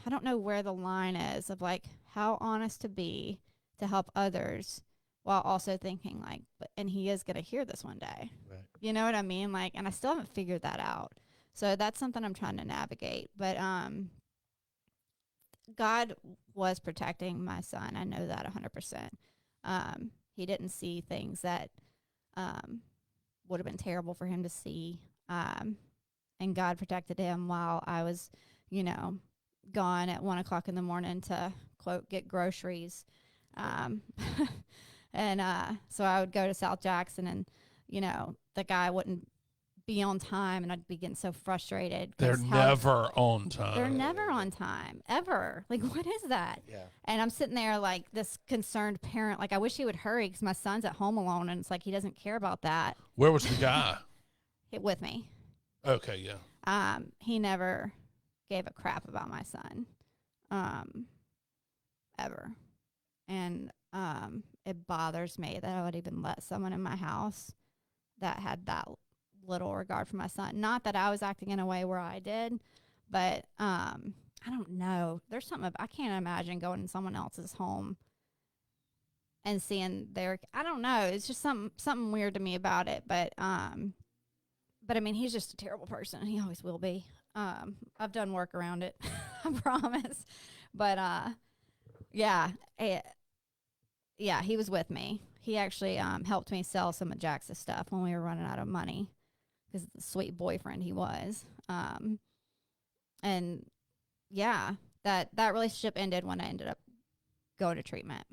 don't know where the line is of, like, how honest to be to help others while also thinking, like, and he is going to hear this one day. Right. You know what I mean? Like, and I still haven't figured that out. So that's something I'm trying to navigate. But God was protecting my son. I know that 100%. He didn't see things that would have been terrible for him to see. And God protected him while I was, gone at 1 o'clock in the morning to, quote, get groceries. And so I would go to South Jackson, and, the guy wouldn't be on time, and I'd be getting so frustrated. They're never on time. They're never on time, ever. Like, what is that? Yeah. And I'm sitting there like this concerned parent. Like, I wish he would hurry because my son's at home alone, and it's like he doesn't care about that. Where was the guy? With me. Okay, yeah. He never gave a crap about my son, ever. And it bothers me that I would even let someone in my house that had that little regard for my son. Not that I was acting in a way where I did, but I don't know. There's something I can't imagine going in someone else's home and seeing I don't know. It's just something weird to me about it. But I mean, he's just a terrible person, and he always will be. I've done work around it, I promise. But yeah, he was with me. He actually helped me sell some of Jax's stuff when we were running out of money, because the sweet boyfriend he was. And yeah, that relationship ended when I ended up going to treatment.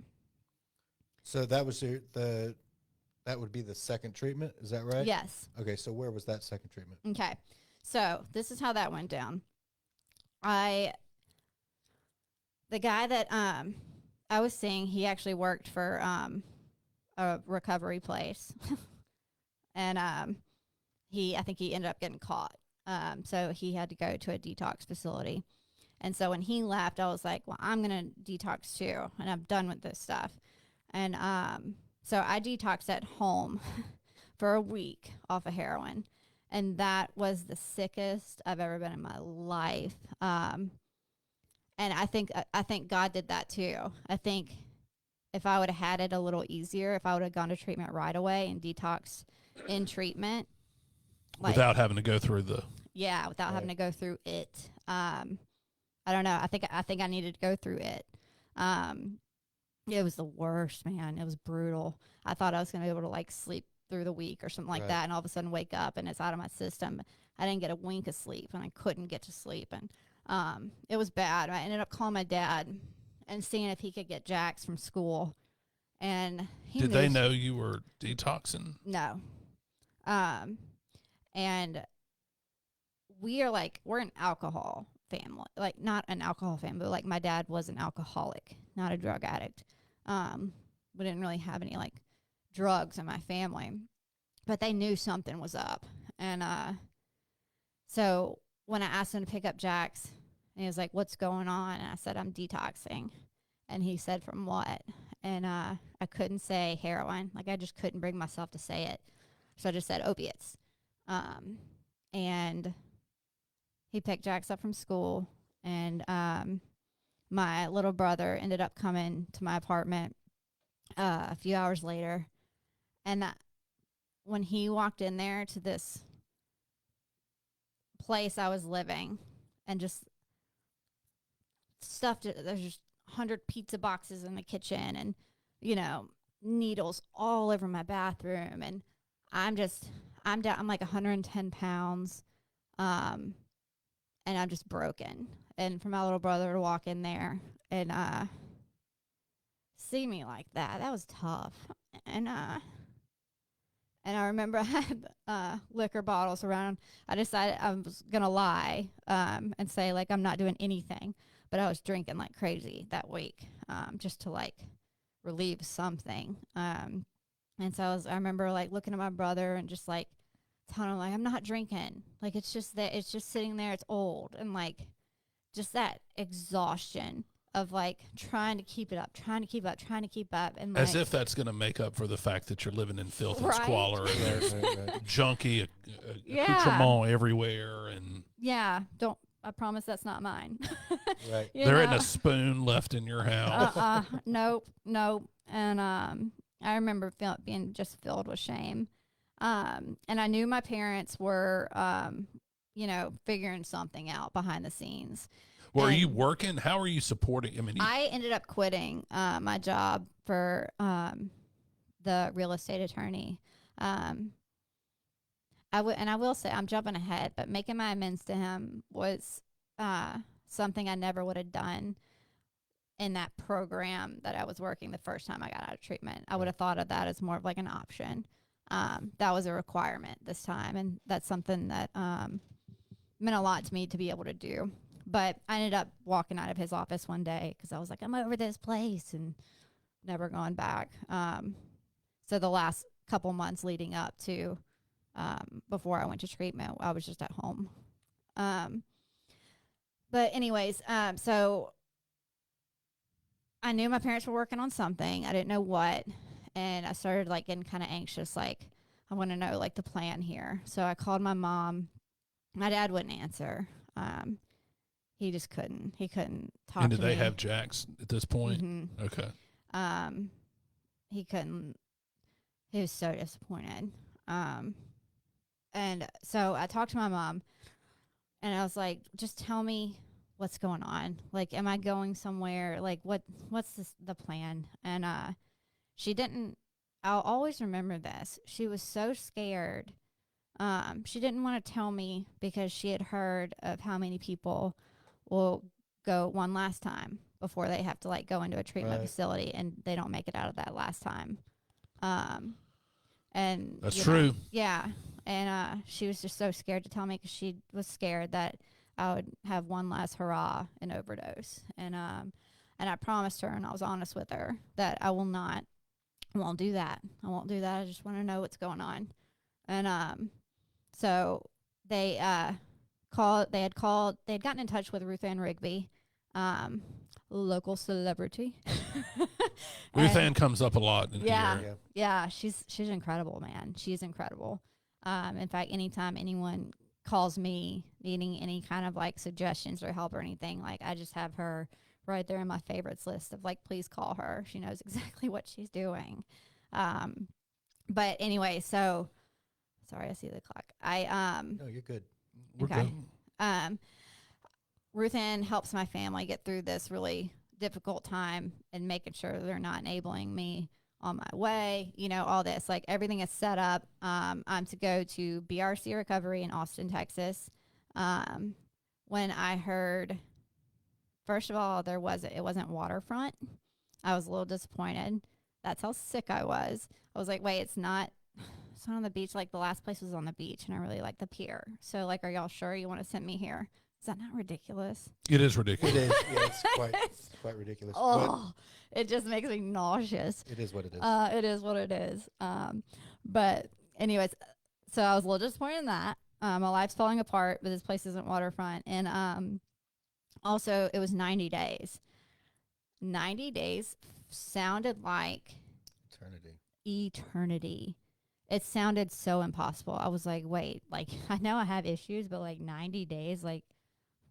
So that was that would be the second treatment, is that right? Yes. Okay, so where was that second treatment? Okay. So this is how that went down. The guy that I was seeing, he actually worked for a recovery place. And I think he ended up getting caught. So he had to go to a detox facility. And so when he left, I was like, well, I'm going to detox too. And I'm done with this stuff. And so I detoxed at home for a week off of heroin. And that was the sickest I've ever been in my life. And I think God did that too. I think if I would have had it a little easier, if I would have gone to treatment right away and detoxed in treatment, like, Without having to go through without having to go through it. I don't know. I think I needed to go through it. It was the worst, man. It was brutal. I thought I was going to be able to, like, sleep through the week or something like Right. that, and all of a sudden wake up and it's out of my system. I didn't get a wink of sleep, and I couldn't get to sleep, and it was bad. I ended up calling my dad, and seeing if he could get Jax from school. And he Did they know you were detoxing? No. And we're an alcohol family. Like, not an alcohol family, but like my dad was an alcoholic, not a drug addict. We didn't really have any like drugs in my family, but they knew something was up. And so when I asked him to pick up Jax, and he was like, "What's going on?" And I said, "I'm detoxing." And he said, "From what?" And I couldn't say heroin. Like, I just couldn't bring myself to say it. So I just said opiates. And he picked Jax up from school, and my little brother ended up coming to my apartment a few hours later. And when he walked in there to this place I was living, and just there's just 100 pizza boxes in the kitchen, and, needles all over my bathroom. And I'm down, I'm like 110 pounds. And I'm just broken. And for my little brother to walk in there and see me like that was tough. And I remember I had liquor bottles around. I decided I was gonna lie and say like I'm not doing anything, but I was drinking like crazy that week just to like relieve something. And so I remember like looking at my brother and just like telling him like I'm not drinking. Like it's just sitting there. It's old, and like just that exhaustion of like trying to keep it up, trying to keep up, and like, As if that's going to make up for the fact that you're living in filth and Right. squalor, and there's junky Yeah. accoutrement everywhere, and I promise that's not mine. Right. there isn't a spoon left in your house. Nope. And I remember being just filled with shame. And I knew my parents were, figuring something out behind the scenes. Were you working? How are you supporting? I mean, I ended up quitting my job for the real estate attorney. I will say, I'm jumping ahead, but making my amends to him was something I never would have done in that program that I was working the first time I got out of treatment. I would have thought of that as more of like an option. That was a requirement this time, and that's something that meant a lot to me to be able to do. But I ended up walking out of his office one day because I was like, I'm over this place, and never gone back. So the last couple months leading up to before I went to treatment, I was just at home. But anyways, so I knew my parents were working on something. I didn't know what. And I started like getting kind of anxious, like I want to know like the plan here. So I called my mom. My dad wouldn't answer. He just couldn't. He couldn't talk to me. and did they have Jax at this point? Mm-hmm. Okay. He couldn't. He was so disappointed. And so I talked to my mom, and I was like, just tell me what's going on. Like, am I going somewhere? Like, what's the plan? And she didn't. I'll always remember this. She was so scared. She didn't want to tell me because she had heard of how many people will go one last time before they have to like go into a treatment facility, and they don't make it out of that last time. And That's true. Yeah. And she was just so scared to tell me because she was scared that I would have one last hurrah and overdose. And I promised her, and I was honest with her, that I won't do that. I won't do that. I just want to know what's going on. And so they had gotten in touch with Ruth Ann Rigby, local celebrity. Ruth Ann comes up a lot in Yeah. here. Yeah, she's incredible, man. She's incredible. In fact, anytime anyone calls me needing any kind of like suggestions or help or anything, like I just have her right there in my favorites list of like, please call her. She knows exactly what she's doing. But anyway, so sorry, I see the clock. No, you're good. We're Okay. good. Ruth Ann helps my family get through this really difficult time and making sure they're not enabling me on my way, all this, like everything is set up. I'm to go to BRC Recovery in Austin, Texas. When I heard First of all, it wasn't waterfront. I was a little disappointed. That's how sick I was. I was like, wait, it's not on the beach. Like the last place was on the beach, and I really like the pier. So like, are y'all sure you want to send me here? Is that not ridiculous? It is ridiculous. It is. Yeah, it's quite ridiculous. Oh, it just makes me nauseous. It is what it is. It is what it is. But anyways, so I was a little disappointed in that. My life's falling apart, but this place isn't waterfront. And also, it was 90 days. 90 days sounded like eternity. It sounded so impossible. I was like, wait, like, I know I have issues, but like 90 days, like,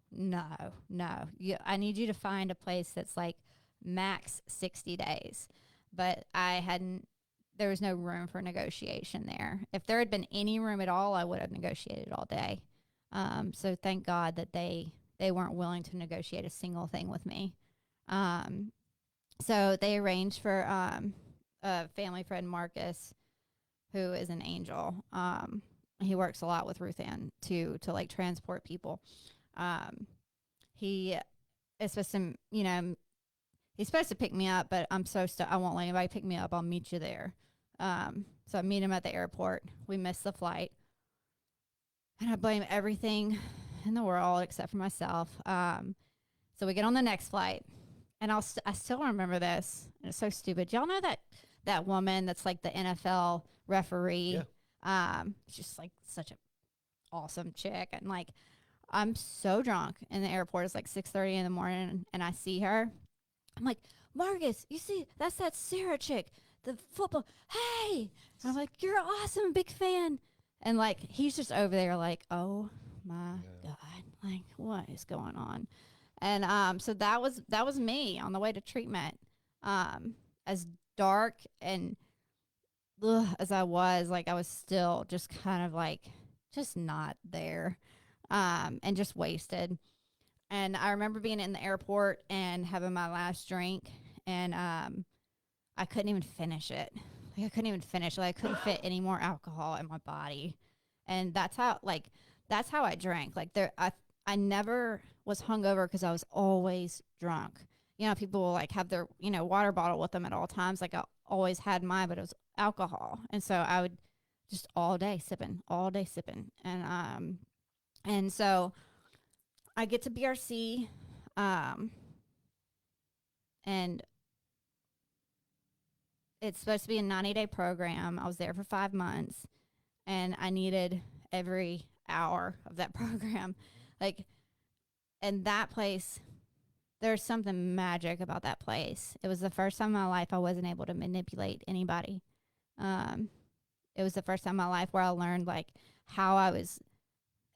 no. I need you to find a place that's like max 60 days. But there was no room for negotiation there. If there had been any room at all, I would have negotiated all day. So thank God that they weren't willing to negotiate a single thing with me. So they arranged for a family friend, Marcus, who is an angel. He works a lot with Ruth Ann to like transport people. He is supposed to, he's supposed to pick me up, but I'm I won't let anybody pick me up. I'll meet you there. So I meet him at the airport. We missed the flight. And I blame everything in the world except for myself. So we get on the next flight. And I still remember this. And it's so stupid. Y'all know that woman that's like the NFL referee? Yeah. Just like such an awesome chick. And like, I'm so drunk in the airport. It's like 6:30 in the morning. And I see her. I'm like, Marcus, you see, that's that Sarah chick, the football. Hey. And I'm like, you're awesome. Big fan. And like, he's just over there like, oh my God. Like, what is going on? And so that was me on the way to treatment. As dark and as I was, like, I was still just kind of like just not there, and just wasted. And I remember being in the airport and having my last drink, and I couldn't even finish it. Like, I couldn't even finish. Like, I couldn't fit any more alcohol in my body, and that's how I drank. Like, I never was hungover because I was always drunk. People will like have their, water bottle with them at all times. Like, I always had mine, but it was alcohol. And so I would just all day sipping. And so I get to BRC, and it's supposed to be a 90-day program. I was there for 5 months, and I needed every hour of that program. Like, and that place, there's something magic about that place. It was the first time in my life I wasn't able to manipulate anybody. It was the first time in my life where I learned like how I was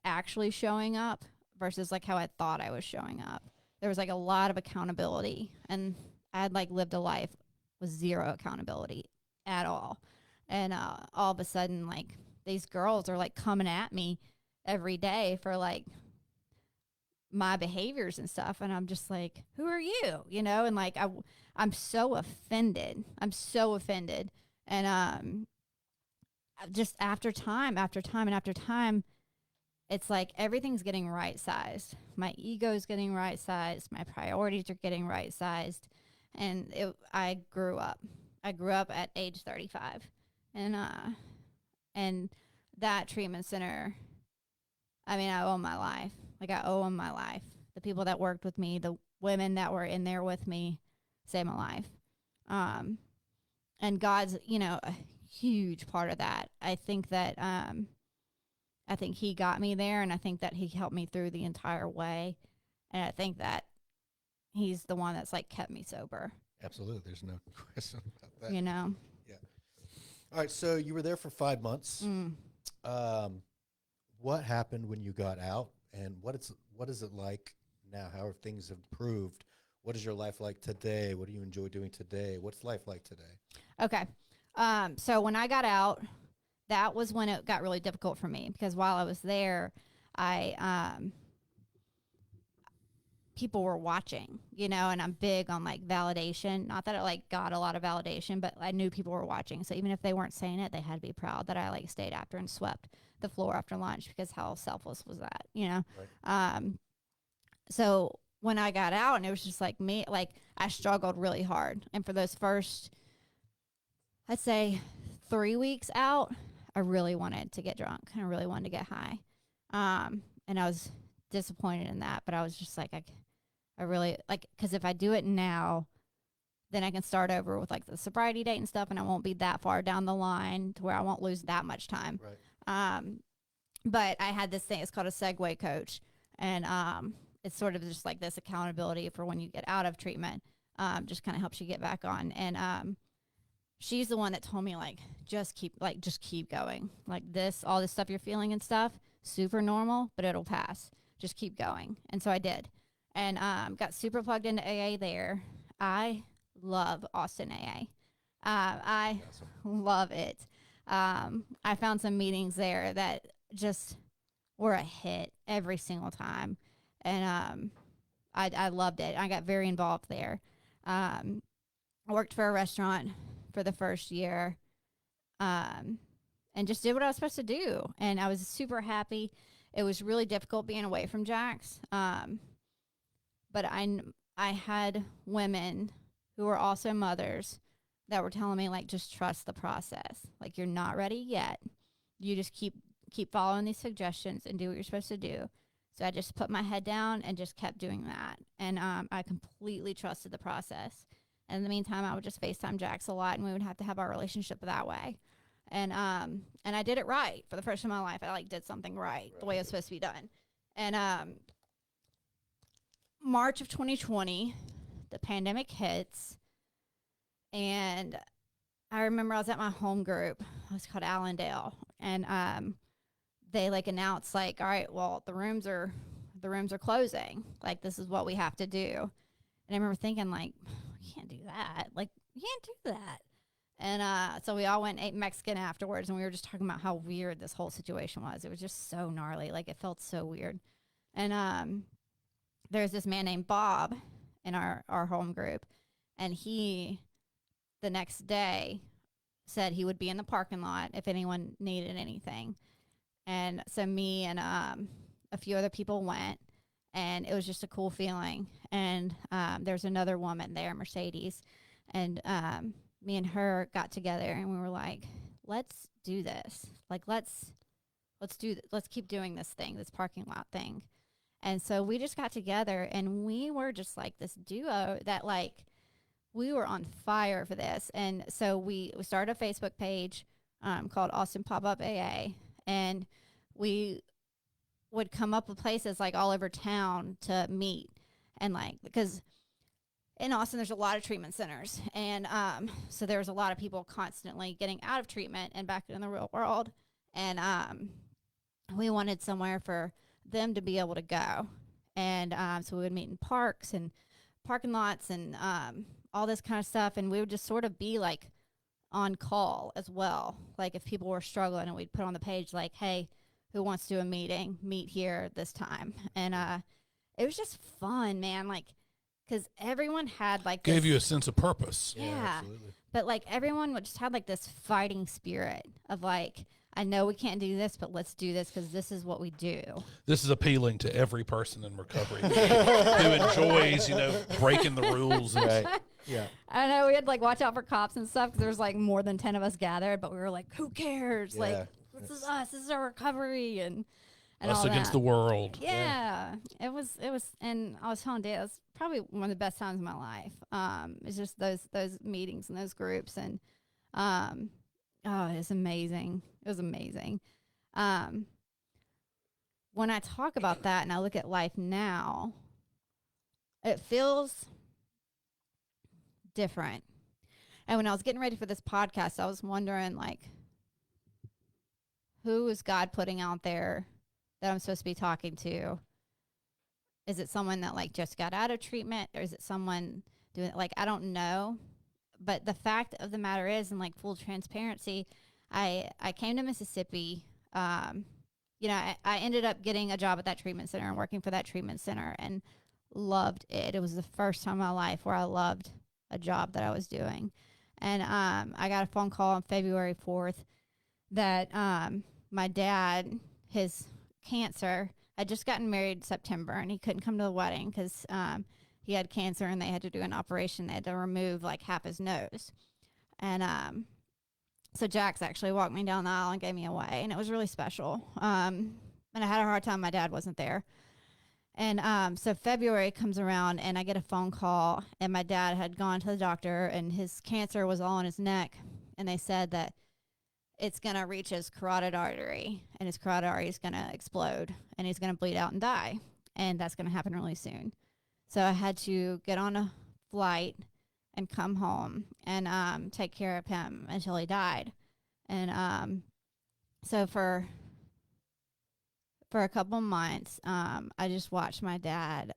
actually showing up versus like how I thought I was showing up. There was like a lot of accountability, and I had like lived a life with zero accountability at all. And all of a sudden, like, these girls are like coming at me every day for like my behaviors and stuff, and I'm just like, who are you? And like, I'm so offended. And just after time and after time, it's like everything's getting right sized. My ego's getting right sized. My priorities are getting right sized. And I grew up at age 35, and that treatment center, I mean, I owe my life. Like, I owe them my life. The people that worked with me, the women that were in there with me, saved my life. And God's, a huge part of that. I think that, I think he got me there, and I think that he helped me through the entire way. And I think that he's the one that's like kept me sober. Absolutely. There's no question about that. Yeah. All right. So you were there for 5 months. What happened when you got out, and what is it like now? How have things improved? What is your life like today? What do you enjoy doing today? What's life like today? Okay. So when I got out, that was when it got really difficult for me, because while I was there, people were watching, and I'm big on like validation. Not that I like got a lot of validation, but I knew people were watching. So even if they weren't saying it, they had to be proud that I like stayed after and swept the floor after lunch, because how selfless was that, Right. So when I got out, and it was just like me, like I struggled really hard. And for those first, I'd say 3 weeks out, I really wanted to get drunk. I really wanted to get high. And I was disappointed in that, but I was just like, I really like, because if I do it now, then I can start over with like the sobriety date and stuff, and I won't be that far down the line to where I won't lose that much time. Right. But I had this thing, it's called a Segway coach. And it's sort of just like this accountability for when you get out of treatment, just kind of helps you get back on. And she's the one that told me, like, just keep going. Like all this stuff you're feeling and stuff, super normal, but it'll pass. Just keep going. And so I did. And got super plugged into AA there. I love Austin AA. I love it. I found some meetings there that just were a hit every single time. And I loved it. I got very involved there. I worked for a restaurant for the first year and just did what I was supposed to do. And I was super happy. It was really difficult being away from Jack's. But I had women who were also mothers that were telling me, like, just trust the process. Like, you're not ready yet. You just keep following these suggestions and do what you're supposed to do. So I just put my head down and just kept doing that. And I completely trusted the process. And in the meantime, I would just FaceTime Jax a lot, and we would have to have our relationship that way. And I did it right for the first time in my life. I did something right the way it was supposed to be done. And March of 2020, the pandemic hits, and I remember I was at my home group. It was called Allendale, and they announced all right, well, the rooms are closing. Like, this is what we have to do. And I remember thinking, we can't do that. We can't do that. And so we all went and ate Mexican afterwards, and we were just talking about how weird this whole situation was. It was just so gnarly. It felt so weird. And there's this man named Bob in our home group, and he, the next day, said he would be in the parking lot if anyone needed anything. And so me and a few other people went, and it was just a cool feeling. And there's another woman there, Mercedes, and me and her got together, and we were like, let's do this. Let's keep doing this thing, this parking lot thing. And so we just got together, and we were just this duo that we were on fire for this. And so we started a Facebook page called Austin Pop-Up AA, and we would come up with places all over town to meet. And because in Austin, there's a lot of treatment centers. And so there was a lot of people constantly getting out of treatment and back in the real world. And we wanted somewhere for them to be able to go. And so we would meet in parks and parking lots and all this kind of stuff. And we would just sort of be on call as well. If people were struggling, and we'd put on the page hey, who wants to do a meeting? Meet here this time. And it was just fun, man. Because everyone had gave you a sense of purpose. Yeah, absolutely. But everyone would just have this fighting spirit of I know we can't do this, but let's do this because this is what we do. This is appealing to every person in recovery who enjoys, breaking the rules. And Right. Yeah. I know we had watch out for cops and stuff because there's more than 10 of us gathered, but we were who cares? Yeah. This is us. This is our recovery and us all against that. the world. Yeah. It was, and I was telling Dad, it was probably one of the best times of my life. It's just those meetings and those groups, and it was amazing. It was amazing. When I talk about that and I look at life now, it feels different. And when I was getting ready for this podcast, I was wondering, who is God putting out there that I'm supposed to be talking to? Is it someone that just got out of treatment, or is it someone doing I don't know. But the fact of the matter is, in full transparency, I came to Mississippi. I ended up getting a job at that treatment center and working for that treatment center, and loved it. It was the first time in my life where I loved a job that I was doing. And I got a phone call on February 4th that my dad, his cancer had just gotten married in September, and he couldn't come to the wedding because he had cancer, and they had to do an operation. They had to remove like half his nose. And so Jax actually walked me down the aisle and gave me away, and it was really special. And I had a hard time. My dad wasn't there. And so February comes around, and I get a phone call, and my dad had gone to the doctor, and his cancer was all in his neck, and they said that it's going to reach his carotid artery, and his carotid artery is going to explode, and he's going to bleed out and die, and that's going to happen really soon. So I had to get on a flight and come home and take care of him until he died. And so for a couple months, I just watched my dad.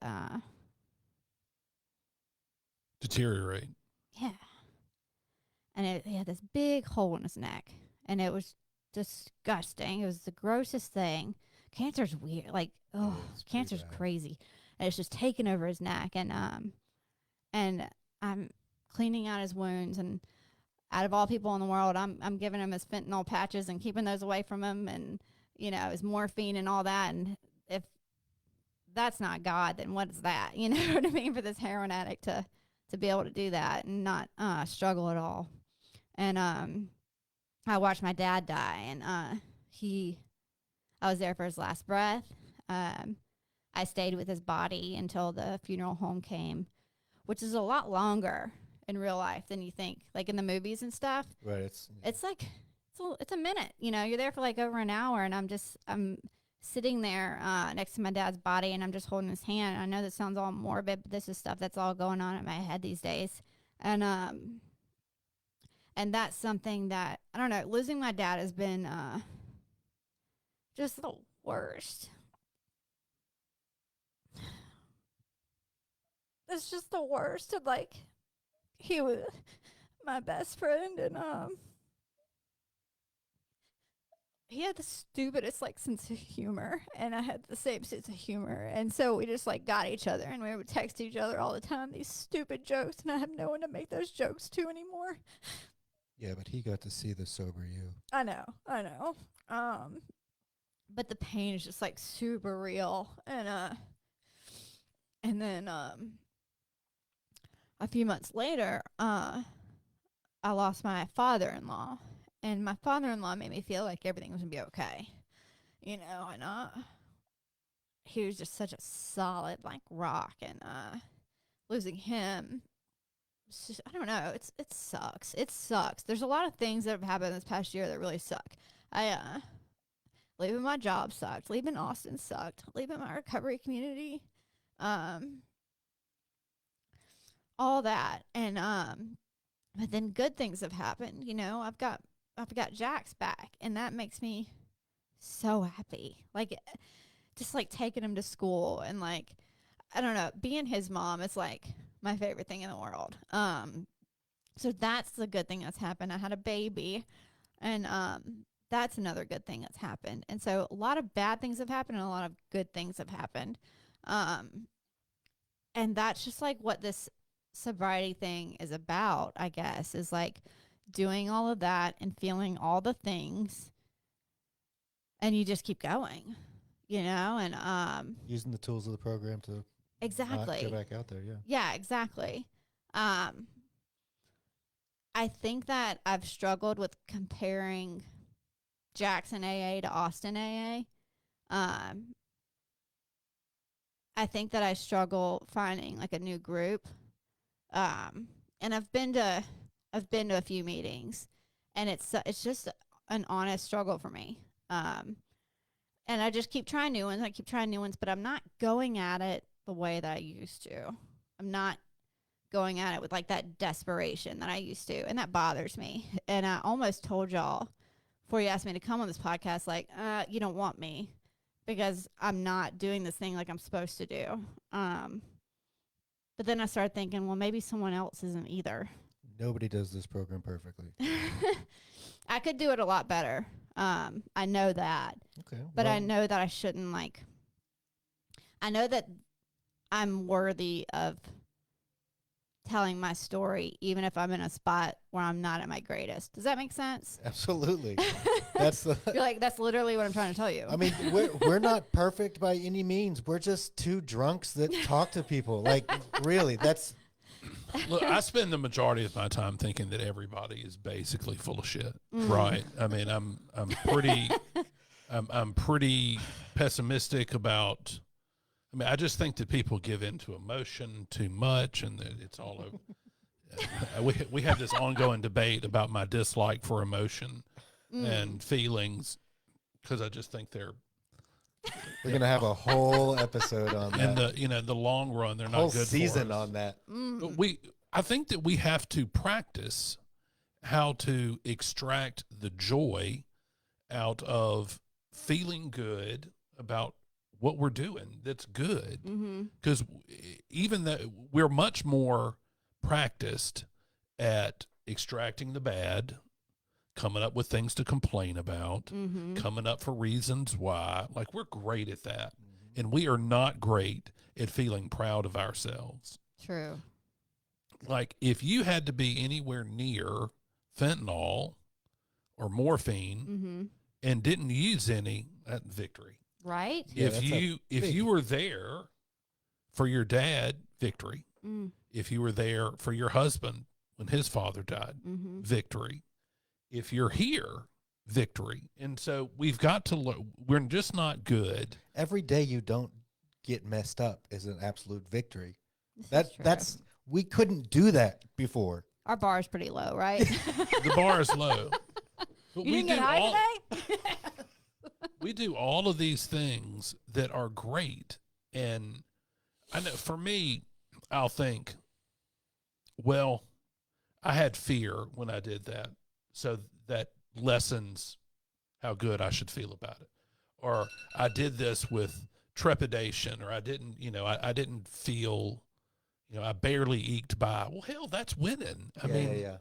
Deteriorate. Yeah. And he had this big hole in his neck, and it was disgusting. It was the grossest thing. Cancer's weird. Like, oh, cancer's crazy. And it's just taking over his neck. And I'm cleaning out his wounds, and out of all people in the world, I'm giving him his fentanyl patches and keeping those away from him, and his morphine and all that. And if that's not God, then what is that? You know what I mean? For this heroin addict to be able to do that and not struggle at all. And I watched my dad die, and I was there for his last breath. I stayed with his body until the funeral home came, which is a lot longer in real life than you think, like in the movies and stuff. Right. It's like it's a minute. You're there for like over an hour, and I'm sitting there next to my dad's body, and I'm just holding his hand. I know this sounds all morbid, but this is stuff that's all going on in my head these days. And that's something that, I don't know, losing my dad has been just the worst. It's just the worst. And like, he was my best friend, and he had the stupidest like sense of humor, and I had the same sense of humor, and so we just like got each other, and we would text each other all the time these stupid jokes, and I have no one to make those jokes to anymore. Yeah, but he got to see the sober you. I know. But the pain is just like super real, and then a few months later, I lost my father-in-law. And my father-in-law made me feel like everything was going to be okay. And he was just such a solid, like, rock. And losing him, just, I don't know, it sucks. It sucks. There's a lot of things that have happened this past year that really suck. Leaving my job sucked. Leaving Austin sucked. Leaving my recovery community. All that. And but then good things have happened. I've got Jax back, and that makes me so happy. Like, just like taking him to school, and like, I don't know, being his mom is like my favorite thing in the world. So that's the good thing that's happened. I had a baby, and that's another good thing that's happened. And so a lot of bad things have happened, and a lot of good things have happened. And that's just like what this sobriety thing is about, I guess, is like doing all of that and feeling all the things, and you just keep going, and using the tools of the program to exactly not go back out there. yeah, exactly. I think that I've struggled with comparing Jackson AA to Austin AA. I think that I struggle finding like a new group, and I've been to a few meetings, and it's just an honest struggle for me. And I just keep trying new ones. But I'm not going at it the way that I used to. I'm not going at it with like that desperation that I used to, and that bothers me. And I almost told y'all before you asked me to come on this podcast, like, you don't want me because I'm not doing this thing like I'm supposed to do. But then I started thinking, well, maybe someone else isn't either. Nobody does this program perfectly. I could do it a lot better. I know that. Okay. But I know that I shouldn't I know that I'm worthy of telling my story, even if I'm in a spot where I'm not at my greatest. Does that make sense? Absolutely. That's the. You're like, that's literally what I'm trying to tell you. I mean, we're not perfect by any means. We're just two drunks that talk to people. Like, really, that's. Look, I spend the majority of my time thinking that everybody is basically full of shit, right? I mean, I'm pretty, I'm pretty pessimistic about. I mean, I just think that people give into emotion too much, and that it's all over. We have this ongoing debate about my dislike for emotion and feelings, because I just think they're. We're gonna have a whole episode on that. In the long run, they're Whole not good season for us. on that. But I think that we have to practice how to extract the joy out of feeling good about what we're doing that's good. Because even though we're much more practiced at extracting the bad, coming up with things to complain about, coming up for reasons why. Like, we're great at that. And we are not great at feeling proud of ourselves. True. Like, if you had to be anywhere near fentanyl or morphine and didn't use any, that victory. Right? Yeah, if you were there for your dad, victory. If you were there for your husband when his father died, victory. If you're here, victory. And so we've got to look. We're just not good. Every day you don't get messed up is an absolute victory. This is true. That's we couldn't do that before. Our bar is pretty low, right? The bar is low. But You didn't get high today? we do all of these things that are great. And I know for me, I'll think, well, I had fear when I did that. So that lessens how good I should feel about it. Or I did this with trepidation, or I didn't, I didn't feel, I barely eked by. Well, hell, that's winning. I mean, yeah.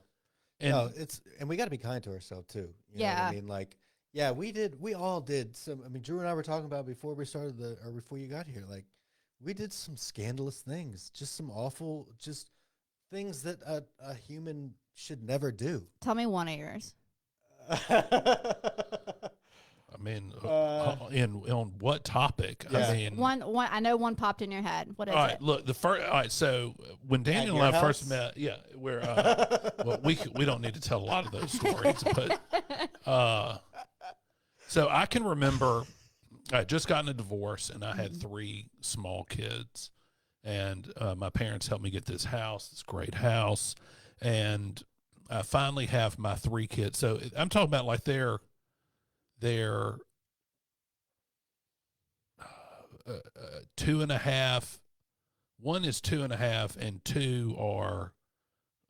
And And we got to be kind to ourselves too. You know what Yeah. I mean, like, yeah, we all did some. I mean, Drew and I were talking about before we started before you got here. Like, we did some scandalous things, just some awful, just things that a human should never do. Tell me one of yours. I mean, on what topic? Yeah. I mean, One. I know one popped in your head. What is all right, it? look, all right, so when Daniel your and I first house? met, we're, well, we don't need to tell a lot of those stories, but, so I can remember I had just gotten a divorce and I had 3 small kids, and my parents helped me get this house, this great house, and I finally have my 3 kids. So I'm talking about like they're 2.5. One is 2.5, and 2 are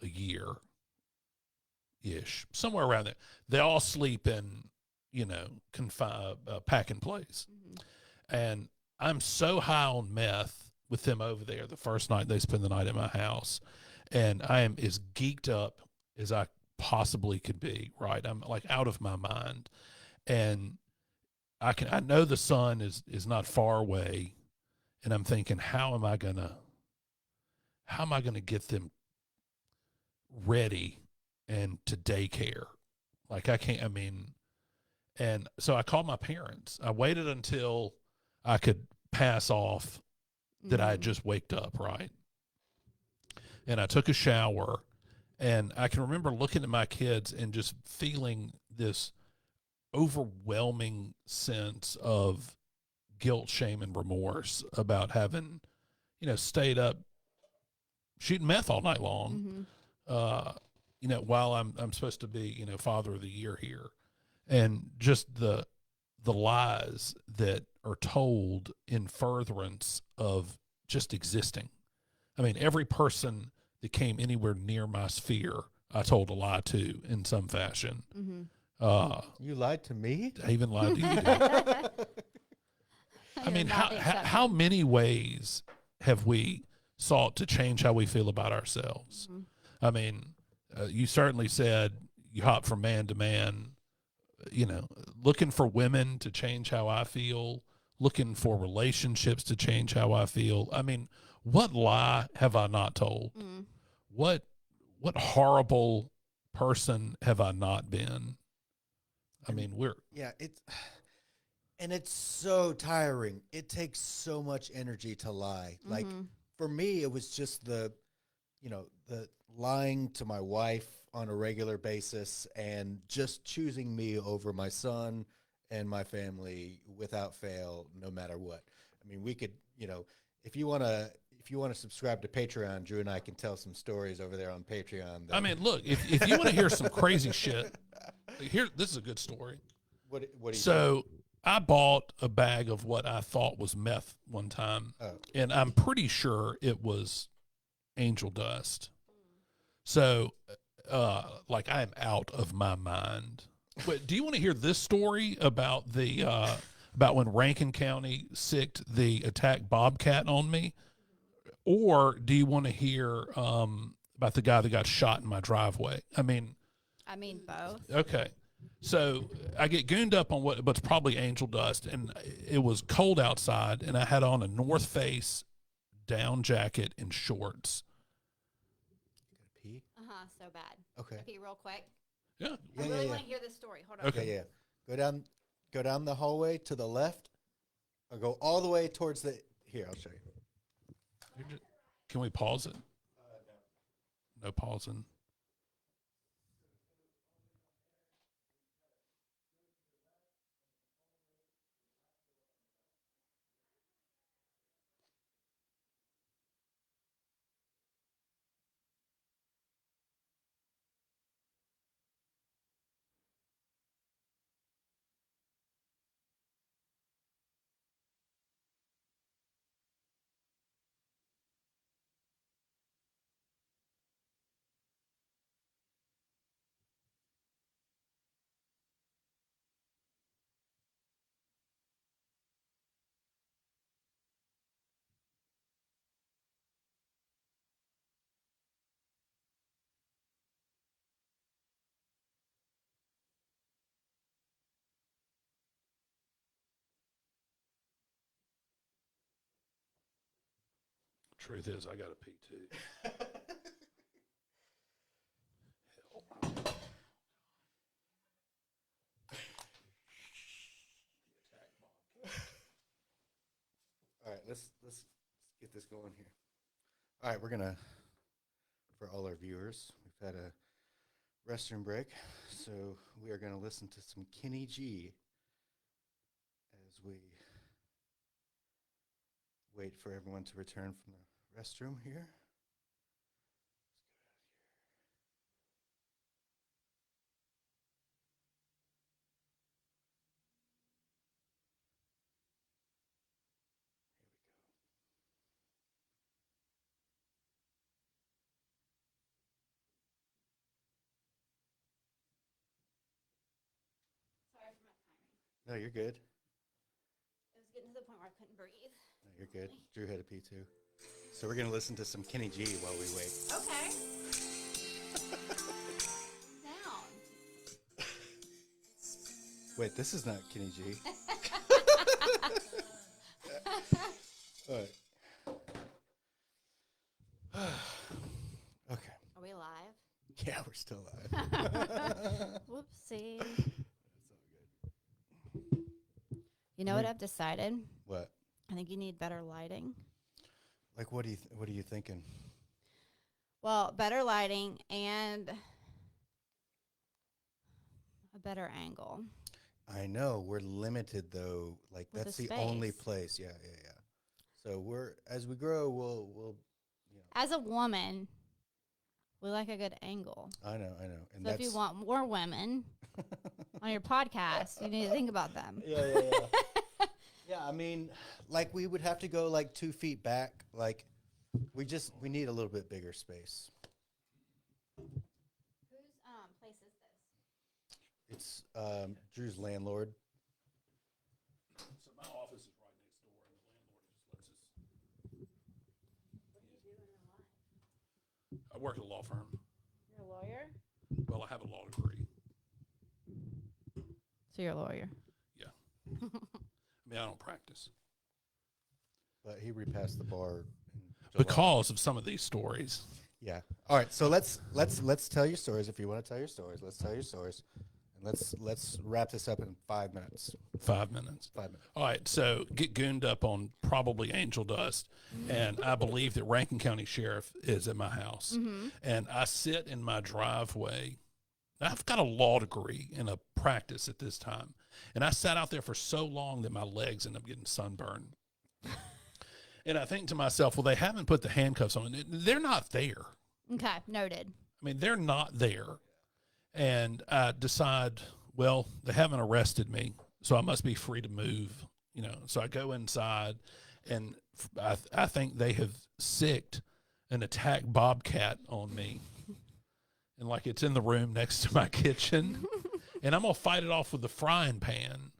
a year ish, somewhere around there. They all sleep in, pack and place. And I'm so high on meth with them over there the first night they spend the night at my house. And I am as geeked up as I possibly could be, right? I'm like out of my mind. And I know the sun is not far away. And I'm thinking, how am I gonna get them ready and to daycare? Like, and so I called my parents. I waited until I could pass off that I had just waked up, right? And I took a shower, and I can remember looking at my kids and just feeling this overwhelming sense of guilt, shame, and remorse about having, stayed up shooting meth all night long, while I'm supposed to be, father of the year here. And just the lies that are told in furtherance of just existing. I mean, every person that came anywhere near my sphere, I told a lie to in some fashion. You lied to me? I even lied to you. Dude. I mean, how many ways have we sought to change how we feel about ourselves? I mean, you certainly said you hop from man to man, looking for women to change how I feel, looking for relationships to change how I feel. I mean, what lie have I not told? what horrible person have I not been? I mean, Yeah, it's so tiring. It takes so much energy to lie. Like for me, it was just the lying to my wife on a regular basis and just choosing me over my son and my family without fail, no matter what. I mean, we could, if you want to subscribe to Patreon, Drew and I can tell some stories over there on Patreon. I mean, look, if you want to hear some crazy shit, this is a good story. What do you So I bought a bag of what I thought was meth one time, and I'm pretty sure it was angel dust. So, like, I am out of my mind. But do you want to hear this story about about when Rankin County sicked the attack bobcat on me, or do you want to hear about the guy that got shot in my driveway? I mean both. Okay. So I get gooned up on what's probably angel dust, and it was cold outside, and I had on a North Face down jacket and shorts. You gotta pee? So bad. Okay. Pee real quick. Yeah. I really want to hear this story. Hold on. Okay. Yeah. Go down the hallway to the left, or go all the way towards the. Here, I'll show you. Can we pause it? No pausing. Truth is, I got to pee too. All right, let's get this going here. All right, we're gonna, for all our viewers, we've had a restroom break, so we are gonna listen to some Kenny G as we wait for everyone to return from the restroom here. Sorry for my timing. No, you're good. It was getting to the point where I couldn't breathe. No, you're good. Drew had a pee too. So we're gonna listen to some Kenny G while we wait. Okay. Down. Wait, this is not Kenny G. All right. Okay. Are we live? Yeah, we're still live. Whoopsie. That's all good. You know what I've decided? What? I think you need better lighting. Like, what are you thinking? Well, better lighting and a better angle. I know we're limited though. Like With that's the the only space. place. Yeah. So as we grow, we'll. As a woman, we like a good angle. I know. And So if you want more women on your podcast, you need to think about them. Yeah. Yeah, I mean, like we would have to go like 2 feet back. Like we need a little bit bigger space. Whose place is this? It's Drew's landlord. So my office is right next door, and the landlord just lets us. What do you do in your life? I work at a law firm. You're a lawyer? Well, I have a law degree. So you're a lawyer. Yeah. I mean, I don't practice. But he repassed the bar in July. Because of some of these stories. Yeah. All right. So let's tell your stories. If you want to tell your stories, let's tell your stories, and let's wrap this up in 5 minutes. 5 minutes. 5 minutes. All right, so get gooned up on probably angel dust, and I believe that Rankin County Sheriff is at my house, and I sit in my driveway. I've got a law degree and a practice at this time, and I sat out there for so long that my legs end up getting sunburned. And I think to myself, well, they haven't put the handcuffs on. They're not there. Okay, noted. I mean, they're not there. And I decide, well, they haven't arrested me, so I must be free to move, you know. So I go inside, and I think they have sicked an attack bobcat on me. And like it's in the room next to my kitchen. And I'm going to fight it off with the frying pan.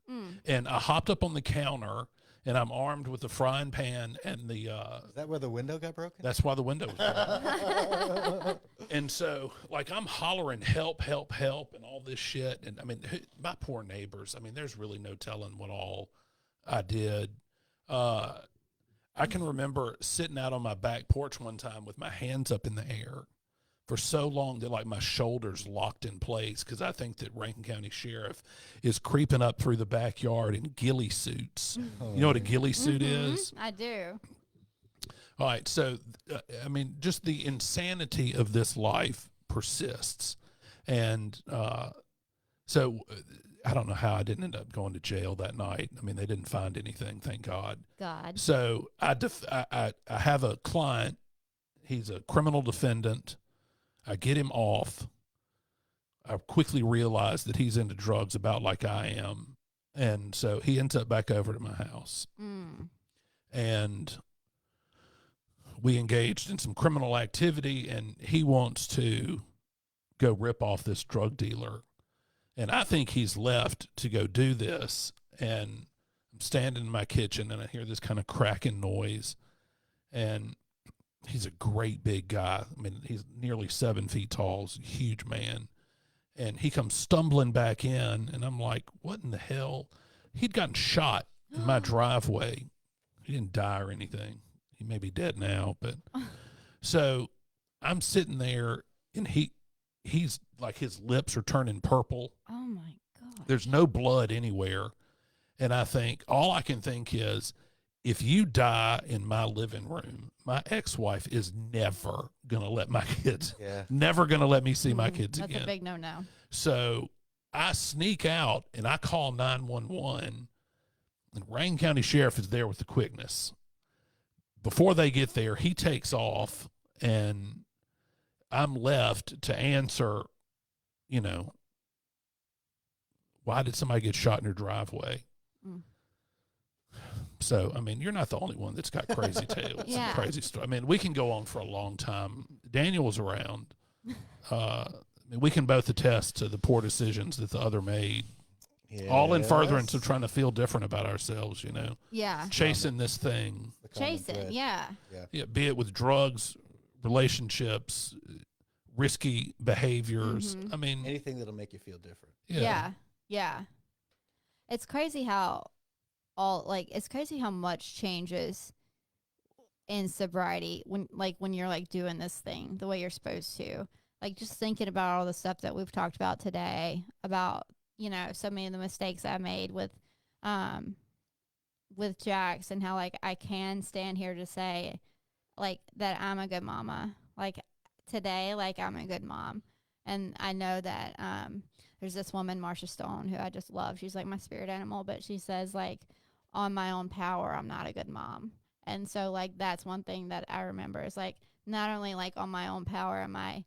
And I hopped up on the counter, and I'm armed with the frying pan and the Is that where the window got broken? that's why the window was broken. And so, like, I'm hollering, help, help, help, and all this shit. And, I mean, my poor neighbors, I mean, there's really no telling what all I did. I can remember sitting out on my back porch one time with my hands up in the air for so long that, like, my shoulders locked in place because I think that Rankin County Sheriff is creeping up through the backyard in ghillie suits. You know what a ghillie suit is? I do. All right, so, I mean, just the insanity of this life persists. And so I don't know how I didn't end up going to jail that night. I mean, they didn't find anything, thank God. So I have a client. He's a criminal defendant. I get him off. I quickly realize that he's into drugs about like I am. And so he ends up back over to my house. And we engaged in some criminal activity, and he wants to go rip off this drug dealer. And I think he's left to go do this. And I'm standing in my kitchen, and I hear this kind of cracking noise. And he's a great big guy. I mean, he's nearly 7 feet tall. He's a huge man. And he comes stumbling back in, and I'm like, what in the hell? He'd gotten shot in my driveway. He didn't die or anything. He may be dead now, but so I'm sitting there, and he's like, his lips are turning purple. Oh my God. There's no blood anywhere. And I think, all I can think is, if you die in my living room, my ex-wife is never going to let my kids, never going to let me see my kids again. That's a big no-no. So I sneak out, and I call 911, and Rankin County Sheriff is there with the quickness. Before they get there, he takes off, and I'm left to answer, you know, why did somebody get shot in your driveway? So, I mean, you're not the only one that's got crazy tales and crazy stories. I mean, we can go on for a long time. Daniel was around. I mean, we can both attest to the poor decisions that the other made. All in furtherance of trying to feel different about ourselves, you know. Yeah. Chasing this thing. Chasing, yeah. Be it with drugs, relationships, risky behaviors. I mean, anything that'll make you feel different. Yeah. It's crazy how it's crazy how much changes in sobriety when you're like doing this thing the way you're supposed to. Like, just thinking about all the stuff that we've talked about today, about, you know, so many of the mistakes I made with Jax, and how, like, I can stand here to say, like, that I'm a good mama. Like, today, like, I'm a good mom. And I know that there's this woman, Marsha Stone, who I just love. She's like my spirit animal, but she says, like, on my own power, I'm not a good mom. And so, like, that's one thing that I remember is, like, not only, like, on my own power am I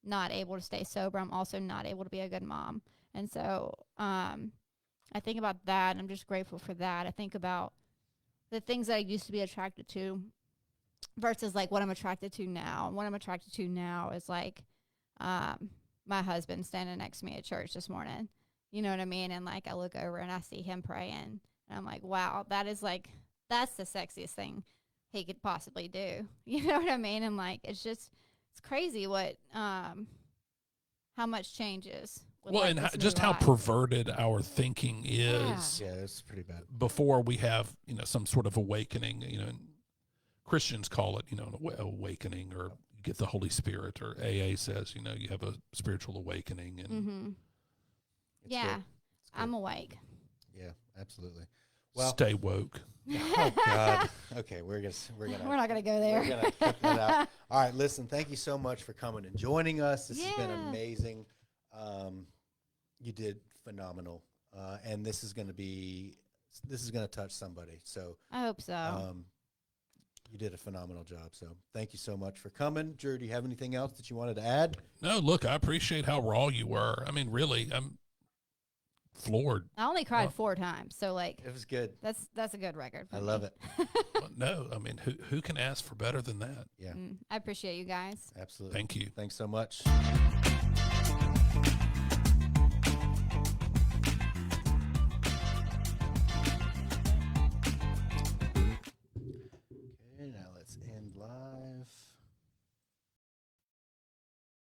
not able to stay sober, I'm also not able to be a good mom. And so I think about that, and I'm just grateful for that. I think about the things that I used to be attracted to versus, like, what I'm attracted to now. And what I'm attracted to now is, like, my husband standing next to me at church this morning. You know what I mean? And, like, I look over and I see him praying, and I'm like, wow, that's the sexiest thing he could possibly do. You know what I mean? And, like, it's crazy what, how much changes. Well, and just how perverted our thinking is. Yeah, it's pretty bad. Before we have, you know, some sort of awakening, you know, and Christians call it, you know, an awakening, or, get the Holy Spirit, or AA says, you know, you have a spiritual awakening, and Mm-hmm. It's Yeah, good. It's good. I'm awake. Yeah, absolutely. Well, stay woke. oh God. Okay, we're We're not gonna go there. we're gonna cut that out. All right, listen. Thank you so much for coming and joining us. This has been Yeah. amazing. You did phenomenal, and this is gonna touch somebody. So I hope so. you did a phenomenal job. So thank you so much for coming. Drew, do you have anything else that you wanted to add? No, look, I appreciate how raw you were. I mean, really, I'm floored. I only cried 4 times, so like It was good. that's a good record. I love it. No, I mean, who can ask for better than that? Yeah, I appreciate you guys. absolutely. Thank you. Thanks so much.